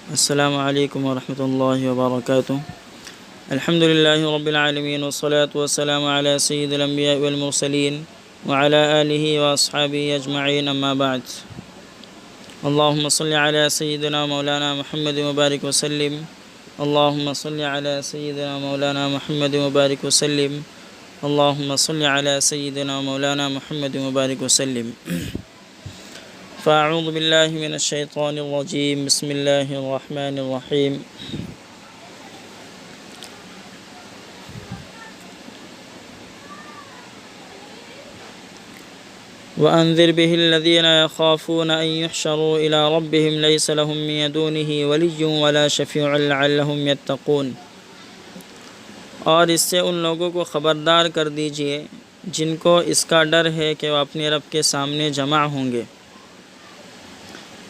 السلام علیکم ورحمۃ اللہ وبرکاتہ۔ الحمد للہ رب العالمین والصلاة والسلام علی سید الانبیاء والمرسلین وعلی آلہ واصحابہ اجمعین، اما بعد۔ اللہم صل علی سیدنا مولانا محمد مبارک وسلم۔ اللہم صل علی سیدنا مولانا محمد مبارک وسلم۔ اللہم صل علی سیدنا مولانا محمد مبارک وسلم۔ فاعوذ باللہ من الشیطان الرجیم، بسم اللہ الرحمن الرحیم۔ وأنذر به الذين يخافون أن يحشروا إلى ربهم ليس لهم من دونه ولي ولا شفيع لعلهم يتقون۔ اور اس سے ان لوگوں کو خبردار کر دیجئے جن کو اس کا ڈر ہے کہ وہ اپنے رب کے سامنے جمع ہوں گے،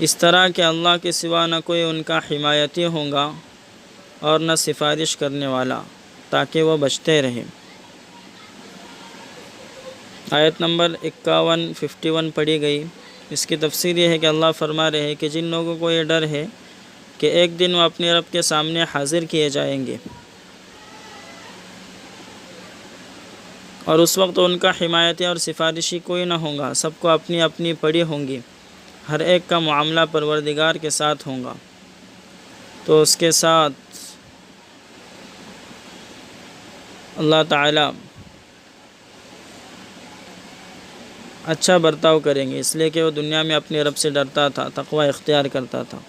اس طرح کہ اللہ کے سوا نہ کوئی ان کا حمایتی ہوگا اور نہ سفارش کرنے والا، تاکہ وہ بچتے رہیں۔ آیت نمبر 51 پڑھی گئی۔ اس کی تفسیر یہ ہے کہ اللہ فرما رہے ہیں کہ جن لوگوں کو یہ ڈر ہے کہ ایک دن وہ اپنے رب کے سامنے حاضر کیے جائیں گے اور اس وقت ان کا حمایتی اور سفارشی کوئی نہ ہوگا، سب کو اپنی اپنی پڑی ہوں گی، ہر ایک کا معاملہ پروردگار کے ساتھ ہوگا، تو اس کے ساتھ اللہ تعالیٰ اچھا برتاؤ کریں گے، اس لیے کہ وہ دنیا میں اپنے رب سے ڈرتا تھا، تقوی اختیار کرتا تھا۔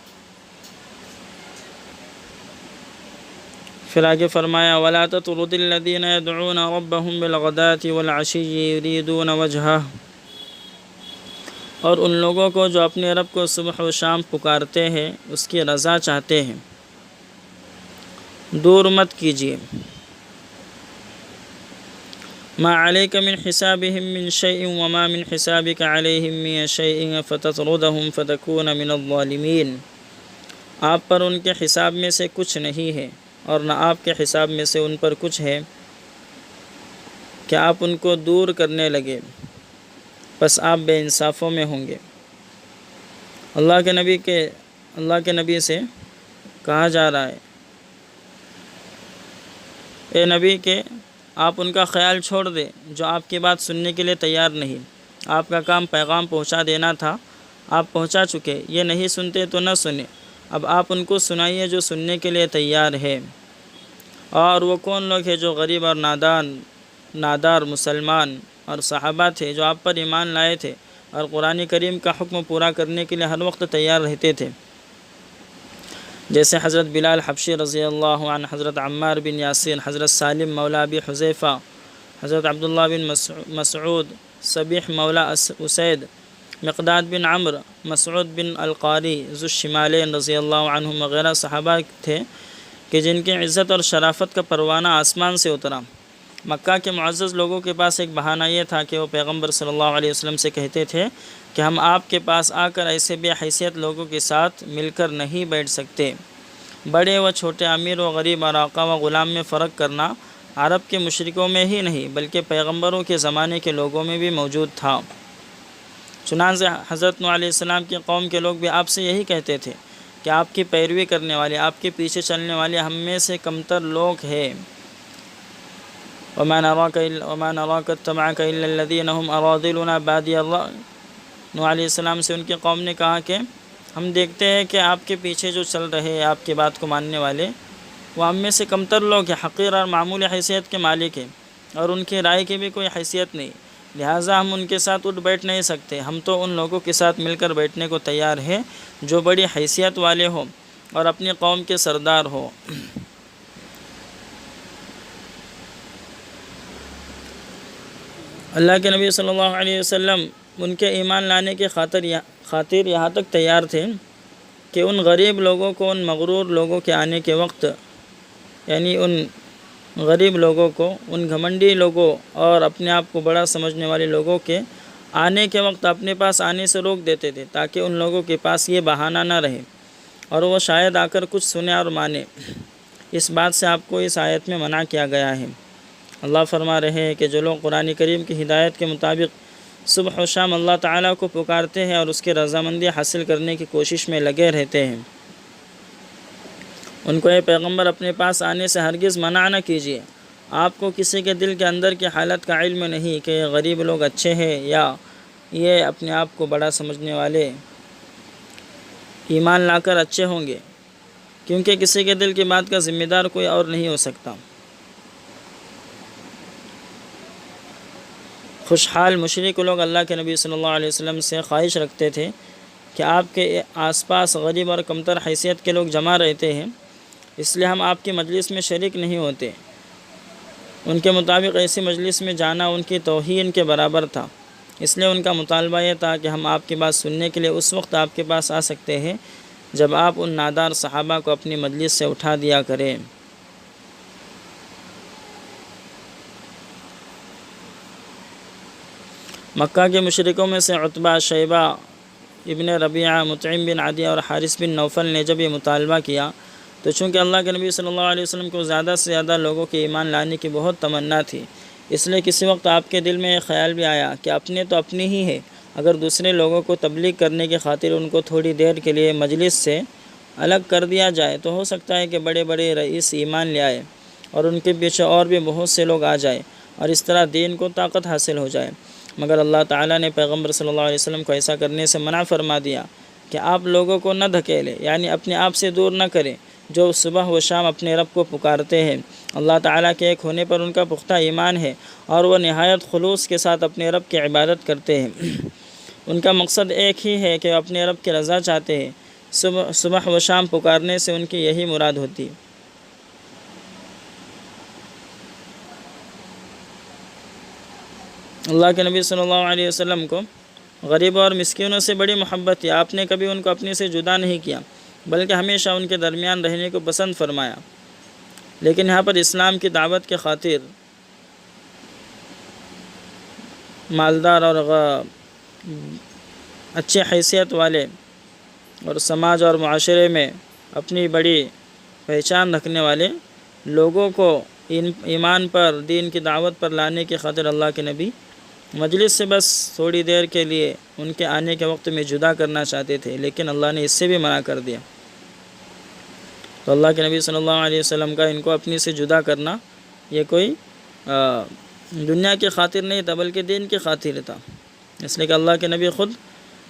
پھر آگے فرمایا وَلَا تَطْرُدِ الَّذِينَ يَدْعُونَ رَبَّهُمْ بِالْغَدَاةِ وَالْعَشِيِّ يُرِيدُونَ وَجْهَهُ، اور ان لوگوں کو جو اپنے رب کو صبح و شام پکارتے ہیں، اس کی رضا چاہتے ہیں، دور مت کیجیے۔ ما علیک من حسابهم من شیء وما من حسابک علیہم من شیء فتطردهم فتکون من الظالمین، آپ پر ان کے حساب میں سے کچھ نہیں ہے اور نہ آپ کے حساب میں سے ان پر کچھ ہے کہ آپ ان کو دور کرنے لگے، پس آپ بے انصافوں میں ہوں گے۔ اللہ کے نبی سے کہا جا رہا ہے، اے نبی کہ آپ ان کا خیال چھوڑ دیں جو آپ کی بات سننے کے لیے تیار نہیں۔ آپ کا کام پیغام پہنچا دینا تھا، آپ پہنچا چکے، یہ نہیں سنتے تو نہ سنیں، اب آپ ان کو سنائیے جو سننے کے لیے تیار ہے۔ اور وہ کون لوگ ہیں جو غریب اور نادار مسلمان اور صحابہ تھے جو آپ پر ایمان لائے تھے اور قرآن کریم کا حکم پورا کرنے کے لیے ہر وقت تیار رہتے تھے، جیسے حضرت بلال حبشی رضی اللہ عنہ، حضرت عمار بن یاسر، حضرت سالم مولا ابی حذیفہ، حضرت عبداللہ بن مسعود، صبیح مولا اسید، مقداد بن عمرو، مسعود بن القاری ذو الشمالین رضی اللہ عنہم وغیرہ صحابہ تھے کہ جن کی عزت اور شرافت کا پروانہ آسمان سے اترا۔ مکہ کے معزز لوگوں کے پاس ایک بہانہ یہ تھا کہ وہ پیغمبر صلی اللہ علیہ وسلم سے کہتے تھے کہ ہم آپ کے پاس آ کر ایسے بے حیثیت لوگوں کے ساتھ مل کر نہیں بیٹھ سکتے۔ بڑے و چھوٹے، امیر و غریب اور آقا و غلام میں فرق کرنا عرب کے مشرکوں میں ہی نہیں بلکہ پیغمبروں کے زمانے کے لوگوں میں بھی موجود تھا۔ چنانچہ حضرت نوح علیہ السلام کی قوم کے لوگ بھی آپ سے یہی کہتے تھے کہ آپ کی پیروی کرنے والے، آپ کے پیچھے چلنے والے ہم میں سے کمتر لوگ ہیں۔ وَمَا نَرَاكَ اتَّبَعَكَ إِلَّا الَّذِينَ هُمْ أَرَاذِلُنَا بَادِيَ الرَّأْيِ، نوح علیہ السلام سے ان کی قوم نے کہا کہ ہم دیکھتے ہیں کہ آپ کے پیچھے جو چل رہے ہیں، آپ کی بات کو ماننے والے، وہ ہم میں سے کمتر لوگ ہیں، حقیر اور معمولی حیثیت کے مالک ہیں، اور ان کی رائے کی بھی کوئی حیثیت نہیں، لہٰذا ہم ان کے ساتھ اٹھ بیٹھ نہیں سکتے۔ ہم تو ان لوگوں کے ساتھ مل کر بیٹھنے کو تیار ہیں جو بڑی حیثیت والے ہوں اور اپنی قوم کے سردار ہوں۔ اللہ کے نبی صلی اللہ علیہ وسلم ان کے ایمان لانے کی خاطر یہاں تک تیار تھے کہ ان غریب لوگوں کو، ان مغرور لوگوں کے آنے کے وقت، یعنی ان غریب لوگوں کو، ان گھمنڈی لوگوں اور اپنے آپ کو بڑا سمجھنے والے لوگوں کے آنے کے وقت اپنے پاس آنے سے روک دیتے تھے، تاکہ ان لوگوں کے پاس یہ بہانہ نہ رہے اور وہ شاید آ کر کچھ سنے اور مانے۔ اس بات سے آپ کو اس آیت میں منع کیا گیا ہے۔ اللہ فرما رہے ہیں کہ جو لوگ قرآن کریم کی ہدایت کے مطابق صبح و شام اللہ تعالیٰ کو پکارتے ہیں اور اس کی رضامندی حاصل کرنے کی کوشش میں لگے رہتے ہیں، ان کو اے پیغمبر اپنے پاس آنے سے ہرگز منع نہ کیجیے۔ آپ کو کسی کے دل کے اندر کی حالت کا علم نہیں کہ یہ غریب لوگ اچھے ہیں یا یہ اپنے آپ کو بڑا سمجھنے والے ایمان لا کر اچھے ہوں گے، کیونکہ کسی کے دل کی بات کا ذمہ دار کوئی اور نہیں ہو سکتا۔ خوشحال مشرک لوگ اللہ کے نبی صلی اللہ علیہ وسلم سے خواہش رکھتے تھے کہ آپ کے آس پاس غریب اور کمتر حیثیت کے لوگ جمع رہتے ہیں، اس لیے ہم آپ کی مجلس میں شریک نہیں ہوتے۔ ان کے مطابق ایسی مجلس میں جانا ان کی توہین کے برابر تھا، اس لیے ان کا مطالبہ یہ تھا کہ ہم آپ کی بات سننے کے لیے اس وقت آپ کے پاس آ سکتے ہیں جب آپ ان نادار صحابہ کو اپنی مجلس سے اٹھا دیا کریں۔ مکہ کے مشرکوں میں سے عتبہ، شیبہ ابن ربیعہ، مطعم بن عدی اور حارث بن نوفل نے جب یہ مطالبہ کیا تو چونکہ اللہ کے نبی صلی اللہ علیہ وسلم کو زیادہ سے زیادہ لوگوں کے ایمان لانے کی بہت تمنا تھی، اس لیے کسی وقت آپ کے دل میں یہ خیال بھی آیا کہ اپنے تو اپنی ہی ہے، اگر دوسرے لوگوں کو تبلیغ کرنے کی خاطر ان کو تھوڑی دیر کے لیے مجلس سے الگ کر دیا جائے تو ہو سکتا ہے کہ بڑے بڑے رئیس ایمان لے آئے اور ان کے پیچھے اور بھی بہت سے لوگ آ جائیں اور اس طرح دین کو طاقت حاصل ہو جائے۔ مگر اللہ تعالیٰ نے پیغمبر صلی اللہ علیہ وسلم کو ایسا کرنے سے منع فرما دیا کہ آپ لوگوں کو نہ دھکیلیں، یعنی اپنے آپ سے دور نہ کریں جو صبح و شام اپنے رب کو پکارتے ہیں۔ اللہ تعالیٰ کے ایک ہونے پر ان کا پختہ ایمان ہے اور وہ نہایت خلوص کے ساتھ اپنے رب کی عبادت کرتے ہیں۔ ان کا مقصد ایک ہی ہے کہ وہ اپنے رب کی رضا چاہتے ہیں، صبح و شام پکارنے سے ان کی یہی مراد ہوتی۔ اللہ کے نبی صلی اللہ علیہ وسلم کو غریبوں اور مسکینوں سے بڑی محبت تھی، آپ نے کبھی ان کو اپنے سے جدا نہیں کیا بلکہ ہمیشہ ان کے درمیان رہنے کو پسند فرمایا۔ لیکن یہاں پر اسلام کی دعوت کے خاطر مالدار اور اچھے حیثیت والے اور سماج اور معاشرے میں اپنی بڑی پہچان رکھنے والے لوگوں کو ایمان پر، دین کی دعوت پر لانے کی خاطر اللہ کے نبی مجلس سے بس تھوڑی دیر کے لیے ان کے آنے کے وقت میں جدا کرنا چاہتے تھے، لیکن اللہ نے اس سے بھی منع کر دیا۔ تو اللہ کے نبی صلی اللہ علیہ وسلم کا ان کو اپنی سے جدا کرنا یہ کوئی دنیا کی خاطر نہیں تھا بلکہ دین کی خاطر تھا، اس لیے کہ اللہ کے نبی خود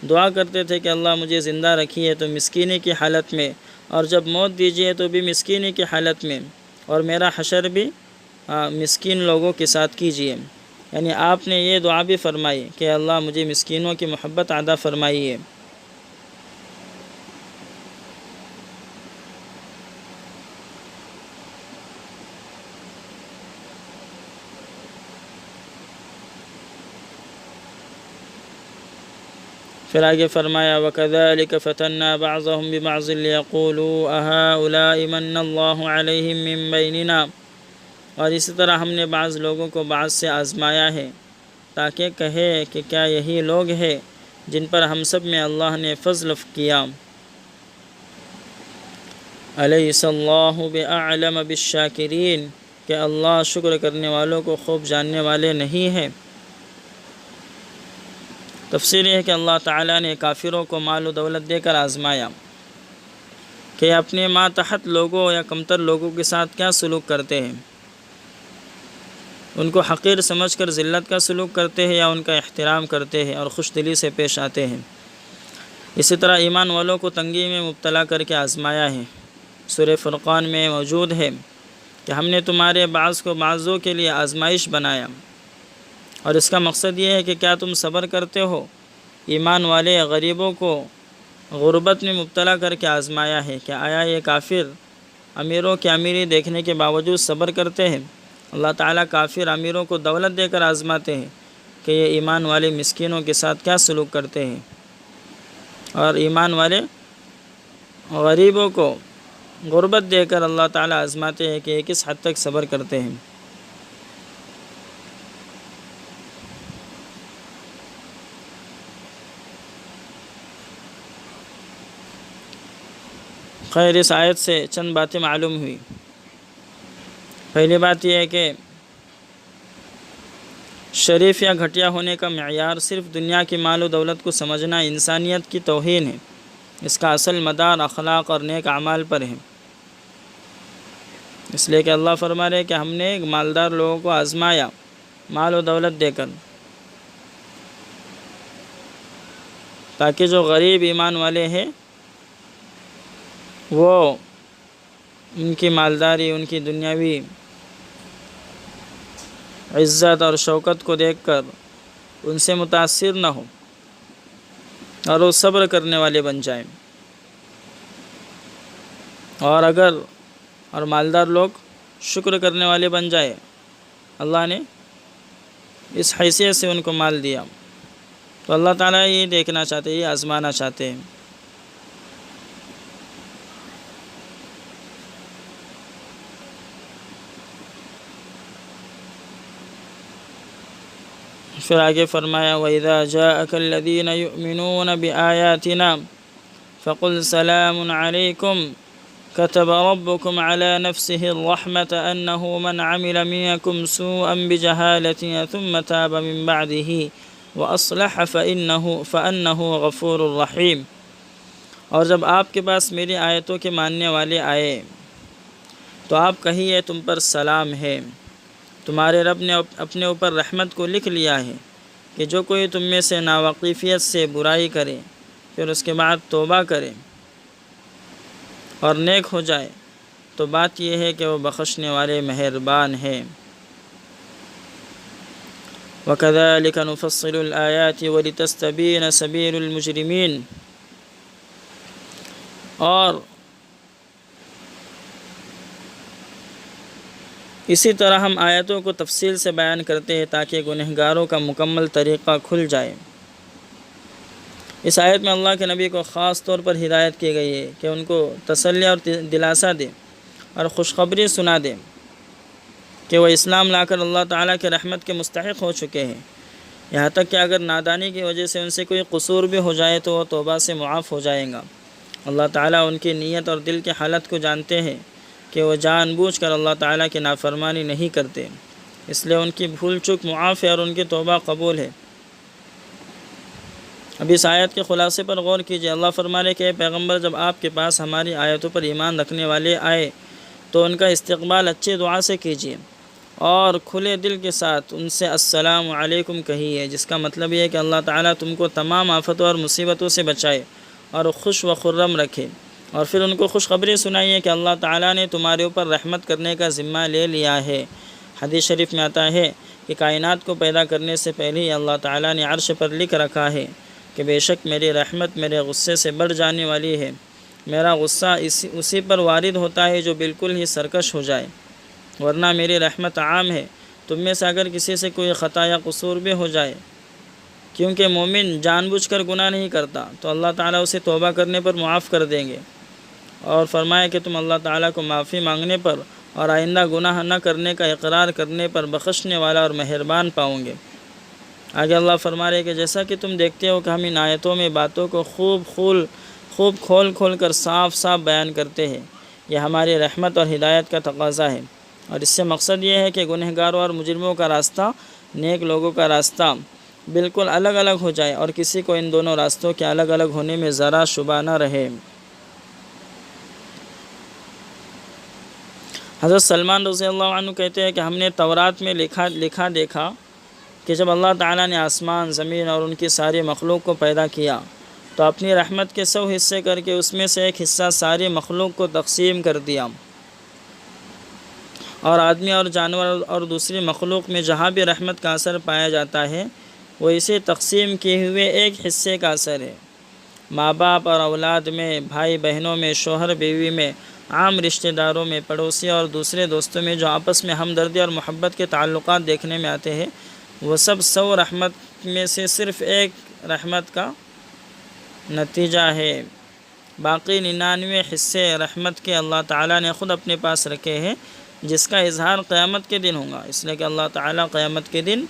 دعا کرتے تھے کہ اللہ مجھے زندہ رکھیے تو مسکینی کی حالت میں، اور جب موت دیجیے تو بھی مسکینی کی حالت میں، اور میرا حشر بھی مسکین لوگوں کے ساتھ کیجیے۔ یعنی آپ نے یہ دعا بھی فرمائی کہ اللہ مجھے مسکینوں کی محبت عطا فرمائیے۔ پھر آگے فرمایا وَكَذَلِكَ فَتَنَّا بَعْضَهُمْ بِبَعْضٍ لِيَقُولُوا أَهَٰؤُلَاءِ مَنَّ اللَّهُ عَلَيْهِمْ مِنْ بَيْنِنَا، اور اسی طرح ہم نے بعض لوگوں کو بعض سے آزمایا ہے تاکہ کہے کہ کیا یہی لوگ ہیں جن پر ہم سب میں اللہ نے فضل کیا۔ أَلَيْسَ اللَّهُ بِأَعْلَمَ بِالشَّاكِرِينَ، کہ اللہ شکر کرنے والوں کو خوب جاننے والے نہیں ہیں۔ تفسیر یہ ہے کہ اللہ تعالیٰ نے کافروں کو مال و دولت دے کر آزمایا کہ اپنے ماتحت لوگوں یا کمتر لوگوں کے ساتھ کیا سلوک کرتے ہیں، ان کو حقیر سمجھ کر ذلت کا سلوک کرتے ہیں یا ان کا احترام کرتے ہیں اور خوش دلی سے پیش آتے ہیں۔ اسی طرح ایمان والوں کو تنگی میں مبتلا کر کے آزمایا ہے۔ سورہ فرقان میں موجود ہے کہ ہم نے تمہارے بعض کو بعضوں کے لیے آزمائش بنایا، اور اس کا مقصد یہ ہے کہ کیا تم صبر کرتے ہو۔ ایمان والے غریبوں کو غربت میں مبتلا کر کے آزمایا ہے کہ آیا یہ کافر امیروں کی امیری دیکھنے کے باوجود صبر کرتے ہیں۔ اللہ تعالیٰ کافر امیروں کو دولت دے کر آزماتے ہیں کہ یہ ایمان والے مسکینوں کے ساتھ کیا سلوک کرتے ہیں، اور ایمان والے غریبوں کو غربت دے کر اللہ تعالیٰ آزماتے ہیں کہ یہ کس حد تک صبر کرتے ہیں۔ خیر، اس آیت سے چند باتیں معلوم ہوئی۔ پہلی بات یہ ہے کہ شریف یا گھٹیا ہونے کا معیار صرف دنیا کی مال و دولت کو سمجھنا انسانیت کی توہین ہے، اس کا اصل مدار اخلاق اور نیک اعمال پر ہے۔ اس لیے کہ اللہ فرما رہے کہ ہم نے مالدار لوگوں کو آزمایا مال و دولت دے کر، تاکہ جو غریب ایمان والے ہیں وہ ان کی مالداری، ان کی دنیاوی عزت اور شوکت کو دیکھ کر ان سے متاثر نہ ہو اور وہ صبر کرنے والے بن جائیں۔ اور مالدار لوگ شکر کرنے والے بن جائے، اللہ نے اس حیثیت سے ان کو مال دیا، تو اللہ تعالیٰ یہ دیکھنا چاہتے ہیں، یہ آزمانا چاہتے ہیں۔ پھر آگے فرمایا وَإِذَا جَاءَكَ الَّذِينَ يُؤْمِنُونَ بِآيَاتِنَا فَقُلْ سَلَامٌ عَلَيْكُمْ كَتَبَ رَبُّكُمْ عَلَى نَفْسِهِ الرَّحْمَةَ أَنَّهُ مَنْ عَمِلَ مِنكُمْ سُوءًا بِجَهَالَةٍ ثُمَّ تَابَ مِنْ بَعْدِهِ وَأَصْلَحَ فَإِنَّهُ غَفُورٌ رَحِيمٌ۔ اور جب آپ کے پاس میری آیتوں کے ماننے والے آئے تو آپ کہیے تم پر سلام ہے، تمہارے رب نے اپنے اوپر رحمت کو لکھ لیا ہے کہ جو کوئی تم میں سے ناواقفیت سے برائی کرے پھر اس کے بعد توبہ کرے اور نیک ہو جائے تو بات یہ ہے کہ وہ بخشنے والے مہربان ہیں۔ وَكَذَلِكَ نُفَصِّلُ الْآيَاتِ وَلِتَسْتَبِينَ سَبِيلُ الْمُجْرِمِينَ، اور اسی طرح ہم آیتوں کو تفصیل سے بیان کرتے ہیں تاکہ گنہگاروں کا مکمل طریقہ کھل جائے۔ اس آیت میں اللہ کے نبی کو خاص طور پر ہدایت کی گئی ہے کہ ان کو تسلی اور دلاسا دے اور خوشخبری سنا دے کہ وہ اسلام لا کر اللہ تعالیٰ کے رحمت کے مستحق ہو چکے ہیں، یہاں تک کہ اگر نادانی کی وجہ سے ان سے کوئی قصور بھی ہو جائے تو وہ توبہ سے معاف ہو جائیں گا۔ اللہ تعالیٰ ان کی نیت اور دل کی حالت کو جانتے ہیں کہ وہ جان بوجھ کر اللہ تعالیٰ کی نافرمانی نہیں کرتے، اس لیے ان کی بھول چوک معاف ہے اور ان کی توبہ قبول ہے۔ اب اس آیت کے خلاصے پر غور کیجیے۔ اللہ فرما رہے کہ اے پیغمبر جب آپ کے پاس ہماری آیتوں پر ایمان رکھنے والے آئے تو ان کا استقبال اچھی دعا سے کیجیے اور کھلے دل کے ساتھ ان سے السلام علیکم کہیے، جس کا مطلب یہ ہے کہ اللہ تعالیٰ تم کو تمام آفتوں اور مصیبتوں سے بچائے اور خوش و خرم رکھے، اور پھر ان کو خوشخبری سنائیے کہ اللہ تعالیٰ نے تمہارے اوپر رحمت کرنے کا ذمہ لے لیا ہے۔ حدیث شریف میں آتا ہے کہ کائنات کو پیدا کرنے سے پہلے ہی اللہ تعالیٰ نے عرش پر لکھ رکھا ہے کہ بے شک میری رحمت میرے غصے سے بڑھ جانے والی ہے، میرا غصہ اسی پر وارد ہوتا ہے جو بالکل ہی سرکش ہو جائے، ورنہ میری رحمت عام ہے۔ تم میں سے اگر کسی سے کوئی خطا یا قصور بھی ہو جائے، کیونکہ مومن جان بوجھ کر گناہ نہیں کرتا، تو اللہ تعالیٰ اسے توبہ کرنے پر معاف کر دیں گے، اور فرمایا کہ تم اللہ تعالیٰ کو معافی مانگنے پر اور آئندہ گناہ نہ کرنے کا اقرار کرنے پر بخشنے والا اور مہربان پاؤں گے۔ آگے اللہ فرما رہے کہ جیسا کہ تم دیکھتے ہو کہ ہم ان آیتوں میں باتوں کو خوب کھول کر صاف بیان کرتے ہیں، یہ ہماری رحمت اور ہدایت کا تقاضا ہے، اور اس سے مقصد یہ ہے کہ گنہگاروں اور مجرموں کا راستہ نیک لوگوں کا راستہ بالکل الگ الگ ہو جائے اور کسی کو ان دونوں راستوں کے الگ الگ ہونے میں ذرا شبہ نہ رہے۔ حضرت سلمان رضی اللہ عنہ کہتے ہیں کہ ہم نے تورات میں لکھا دیکھا کہ جب اللہ تعالیٰ نے آسمان، زمین اور ان کی ساری مخلوق کو پیدا کیا تو اپنی رحمت کے 100 حصے کر کے اس میں سے ایک حصہ ساری مخلوق کو تقسیم کر دیا، اور آدمی اور جانور اور دوسری مخلوق میں جہاں بھی رحمت کا اثر پایا جاتا ہے وہ اسے تقسیم کیے ہوئے ایک حصے کا اثر ہے۔ ماں باپ اور اولاد میں، بھائی بہنوں میں، شوہر بیوی میں، عام رشتہ داروں میں، پڑوسی اور دوسرے دوستوں میں جو آپس میں ہمدردی اور محبت کے تعلقات دیکھنے میں آتے ہیں، وہ سب 100 رحمت میں سے صرف ایک رحمت کا نتیجہ ہے۔ باقی 99 حصے رحمت کے اللہ تعالیٰ نے خود اپنے پاس رکھے ہیں، جس کا اظہار قیامت کے دن ہوگا، اس لیے کہ اللہ تعالیٰ قیامت کے دن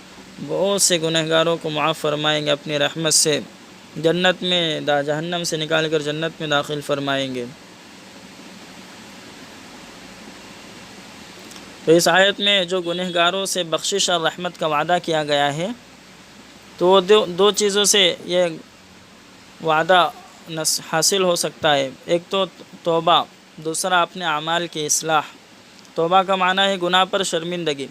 بہت سے گنہگاروں کو معاف فرمائیں گے، اپنی رحمت سے جنت میں جہنم سے نکال کر جنت میں داخل فرمائیں گے۔ تو اس آیت میں جو گنہگاروں سے بخشش اور رحمت کا وعدہ کیا گیا ہے، تو وہ دو چیزوں سے یہ وعدہ حاصل ہو سکتا ہے، ایک تو توبہ، دوسرا اپنے اعمال کی اصلاح۔ توبہ کا معنی ہے گناہ پر شرمندگی۔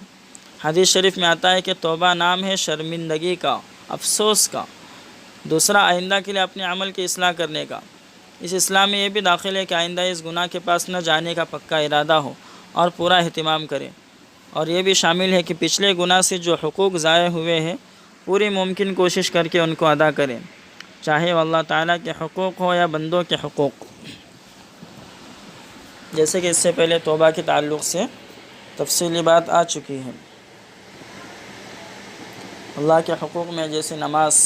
حدیث شریف میں آتا ہے کہ توبہ نام ہے شرمندگی کا، افسوس کا۔ دوسرا، آئندہ کے لیے اپنے عمل کی اصلاح کرنے کا۔ اس اصلاح میں یہ بھی داخل ہے کہ آئندہ اس گناہ کے پاس نہ جانے کا پکا ارادہ ہو اور پورا اہتمام کرے، اور یہ بھی شامل ہے کہ پچھلے گناہ سے جو حقوق ضائع ہوئے ہیں پوری ممکن کوشش کر کے ان کو ادا کریں، چاہے وہ اللہ تعالیٰ کے حقوق ہو یا بندوں کے حقوق۔ جیسے کہ اس سے پہلے توبہ کے تعلق سے تفصیلی بات آ چکی ہے۔ اللہ کے حقوق میں جیسے نماز،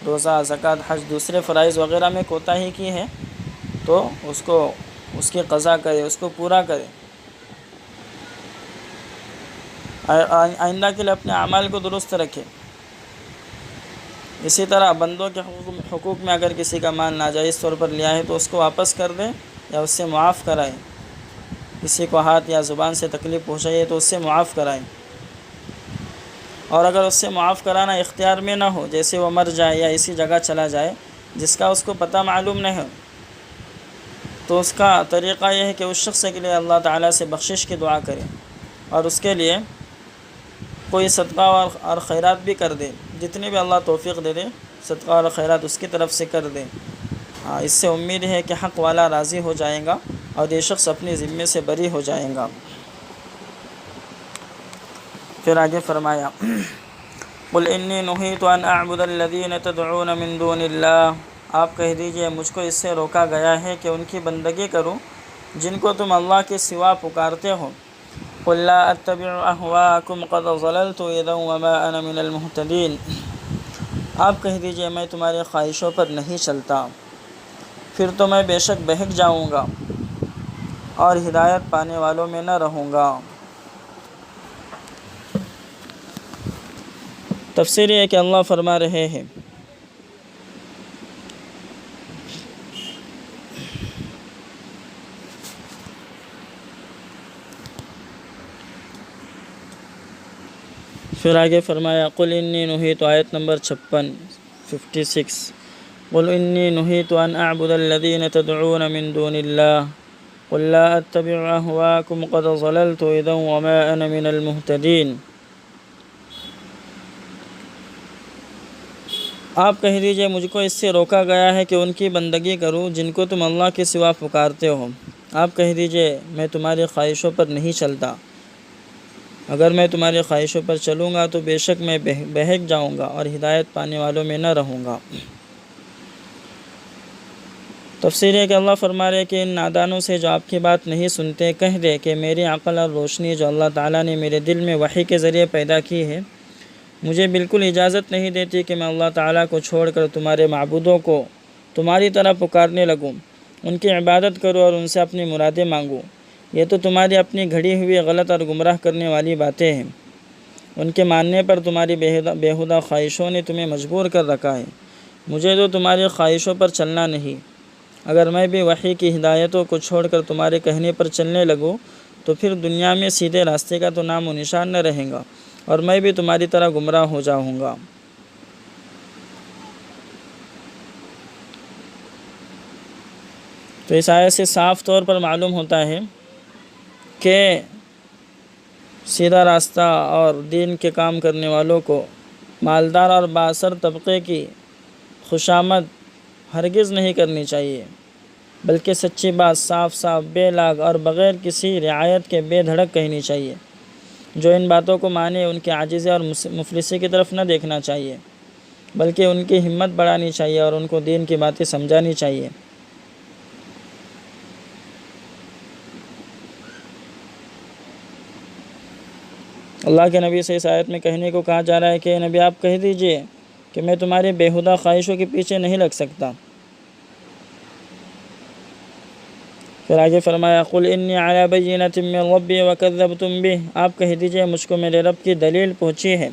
روزہ، زکوٰۃ، حج، دوسرے فرائض وغیرہ میں کوتاہی کی ہے تو اس کی قضا کرے، اس کو پورا کرے، آئندہ کے لیے اپنے اعمال کو درست رکھے۔ اسی طرح بندوں کے حقوق میں اگر کسی کا مال ناجائز طور پر لیا ہے تو اس کو واپس کر دے یا اس سے معاف کرائے۔ کسی کو ہاتھ یا زبان سے تکلیف پہنچائی ہے تو اس سے معاف کرائے، اور اگر اس سے معاف کرانا اختیار میں نہ ہو، جیسے وہ مر جائے یا اسی جگہ چلا جائے جس کا اس کو پتہ معلوم نہیں ہو، تو اس کا طریقہ یہ ہے کہ اس شخص کے لیے اللہ تعالیٰ سے بخشش کی دعا کرے اور اس کے لیے کوئی صدقہ اور خیرات بھی کر دے، جتنی بھی اللہ توفیق دے دے صدقہ اور خیرات اس کی طرف سے کر دے۔ اس سے امید ہے کہ حق والا راضی ہو جائے گا اور یہ شخص اپنی ذمے سے بری ہو جائے گا۔ پھر آگے فرمایا قل انی نہیت ان اعبد الذین تدعون من دون اللہ، آپ کہہ دیجئے مجھ کو اس سے روکا گیا ہے کہ ان کی بندگی کروں جن کو تم اللہ کے سوا پکارتے ہو۔ قل لا اتبع اہواءکم قد ضللت اذا وما انا من المہتدین، آپ کہہ دیجئے میں تمہاری خواہشوں پر نہیں چلتا، پھر تو میں بے شک بہک جاؤں گا اور ہدایت پانے والوں میں نہ رہوں گا۔ تفسیر یہ ہے کہ اللہ فرما رہے ہیں پھر آگے فرمایا قل انی نہیت، آیت نمبر 56 قل انی نہیت ان اعبد الذین تدعون من دون اللہ قل لا اتبع اہواءکم قد ضللت اذا وما انا من المہتدین، آپ کہہ دیجئے مجھ کو اس سے روکا گیا ہے کہ ان کی بندگی کروں جن کو تم اللہ کے سوا پکارتے ہو۔ آپ کہہ دیجئے میں تمہاری خواہشوں پر نہیں چلتا، اگر میں تمہاری خواہشوں پر چلوں گا تو بے شک میں بہک جاؤں گا اور ہدایت پانے والوں میں نہ رہوں گا۔ تفسیر ہے کہ اللہ فرما رہے کہ ان نادانوں سے جو آپ کی بات نہیں سنتے کہہ دے کہ میری عقل اور روشنی جو اللہ تعالیٰ نے میرے دل میں وحی کے ذریعے پیدا کی ہے مجھے بالکل اجازت نہیں دیتی کہ میں اللہ تعالیٰ کو چھوڑ کر تمہارے معبودوں کو تمہاری طرح پکارنے لگوں، ان کی عبادت کروں اور ان سے اپنی مرادیں مانگوں۔ یہ تو تمہاری اپنی گھڑی ہوئی غلط اور گمراہ کرنے والی باتیں ہیں، ان کے ماننے پر تمہاری بیہودہ خواہشوں نے تمہیں مجبور کر رکھا ہے۔ مجھے تو تمہاری خواہشوں پر چلنا نہیں، اگر میں بھی وحی کی ہدایتوں کو چھوڑ کر تمہارے کہنے پر چلنے لگوں تو پھر دنیا میں سیدھے راستے کا تو نام و نشان نہ رہے گا اور میں بھی تمہاری طرح گمراہ ہو جاؤں گا۔ تو اس آیت سے صاف طور پر معلوم ہوتا ہے کہ سیدھا راستہ اور دین کے کام کرنے والوں کو مالدار اور بااثر طبقے کی خوشامد ہرگز نہیں کرنی چاہیے، بلکہ سچی بات صاف صاف بے لاگ اور بغیر کسی رعایت کے بے دھڑک کہنی چاہیے۔ جو ان باتوں کو مانے ان کے عاجزی اور مفلسی کی طرف نہ دیکھنا چاہیے، بلکہ ان کی ہمت بڑھانی چاہیے اور ان کو دین کی باتیں سمجھانی چاہیے۔ اللہ کے نبی سے اس آیت میں کہنے کو کہا جا رہا ہے کہ نبی آپ کہہ دیجئے کہ میں تمہاری بیہودہ خواہشوں کے پیچھے نہیں لگ سکتا۔ پھر آگے فرمایا قل انی علی بینۃ من ربی وکذبتم بہ، آپ کہہ دیجئے مجھ کو میرے رب کی دلیل پہنچی ہے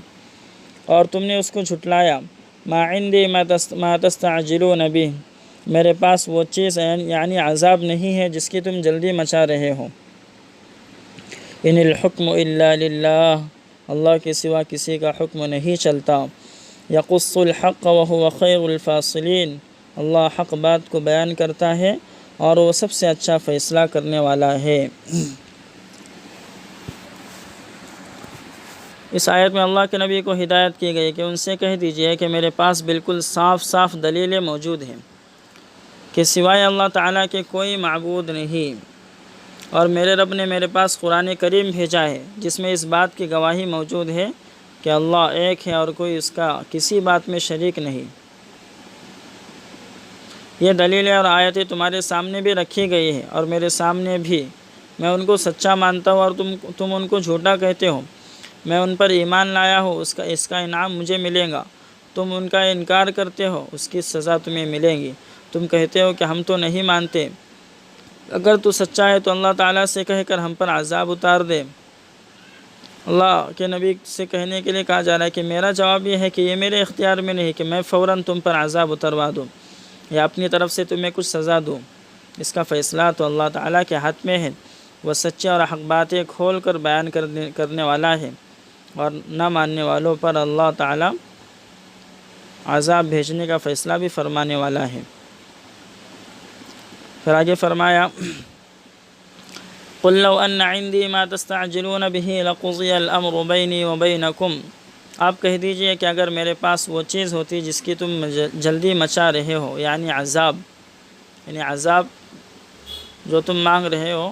اور تم نے اس کو جھٹلایا۔ ما عندی ما تستعجلون بہ، میرے پاس وہ چیز یعنی عذاب نہیں ہے جس کی تم جلدی مچا رہے ہو۔ ان الحکم الا للہ، اللہ کے سوا کسی کا حکم نہیں چلتا۔ یقص الحق وهو خیر الفاصلین، اللہ حق بات کو بیان کرتا ہے اور وہ سب سے اچھا فیصلہ کرنے والا ہے۔ اس آیت میں اللہ کے نبی کو ہدایت کی گئی کہ ان سے کہہ دیجئے کہ میرے پاس بالکل صاف صاف دلیلیں موجود ہیں کہ سوائے اللہ تعالیٰ کے کوئی معبود نہیں، اور میرے رب نے میرے پاس قرآن کریم بھیجا ہے جس میں اس بات کی گواہی موجود ہے کہ اللہ ایک ہے اور کوئی اس کا کسی بات میں شریک نہیں۔ یہ دلیلیں اور آیتیں تمہارے سامنے بھی رکھی گئی ہیں اور میرے سامنے بھی، میں ان کو سچا مانتا ہوں اور تم ان کو جھوٹا کہتے ہو۔ میں ان پر ایمان لایا ہوں، اس کا انعام مجھے ملے گا، تم ان کا انکار کرتے ہو، اس کی سزا تمہیں ملے گی۔ تم کہتے ہو کہ ہم تو نہیں مانتے، اگر تو سچا ہے تو اللہ تعالیٰ سے کہہ کر ہم پر عذاب اتار دے۔ اللہ کے نبی سے کہنے کے لیے کہا جا رہا ہے کہ میرا جواب یہ ہے کہ یہ میرے اختیار میں نہیں کہ میں فوراً تم پر عذاب اتروا دوں یا اپنی طرف سے تمہیں کچھ سزا دوں۔ اس کا فیصلہ تو اللہ تعالیٰ کے ہاتھ میں ہے، وہ سچے اور حق باتیں کھول کر بیان کرنے والا ہے، اور نہ ماننے والوں پر اللہ تعالیٰ عذاب بھیجنے کا فیصلہ بھی فرمانے والا ہے۔ پھر آگے فرمایا قُلْ لَوْ أَنَّ عِنْدِي مَا تَسْتَعْجِلُونَ بِهِ لَقُضِيَ الْأَمْرُ بَيْنِي وَبَيْنَكُمْ۔ آپ کہہ دیجئے کہ اگر میرے پاس وہ چیز ہوتی جس کی تم جلدی مچا رہے ہو، یعنی عذاب جو تم مانگ رہے ہو،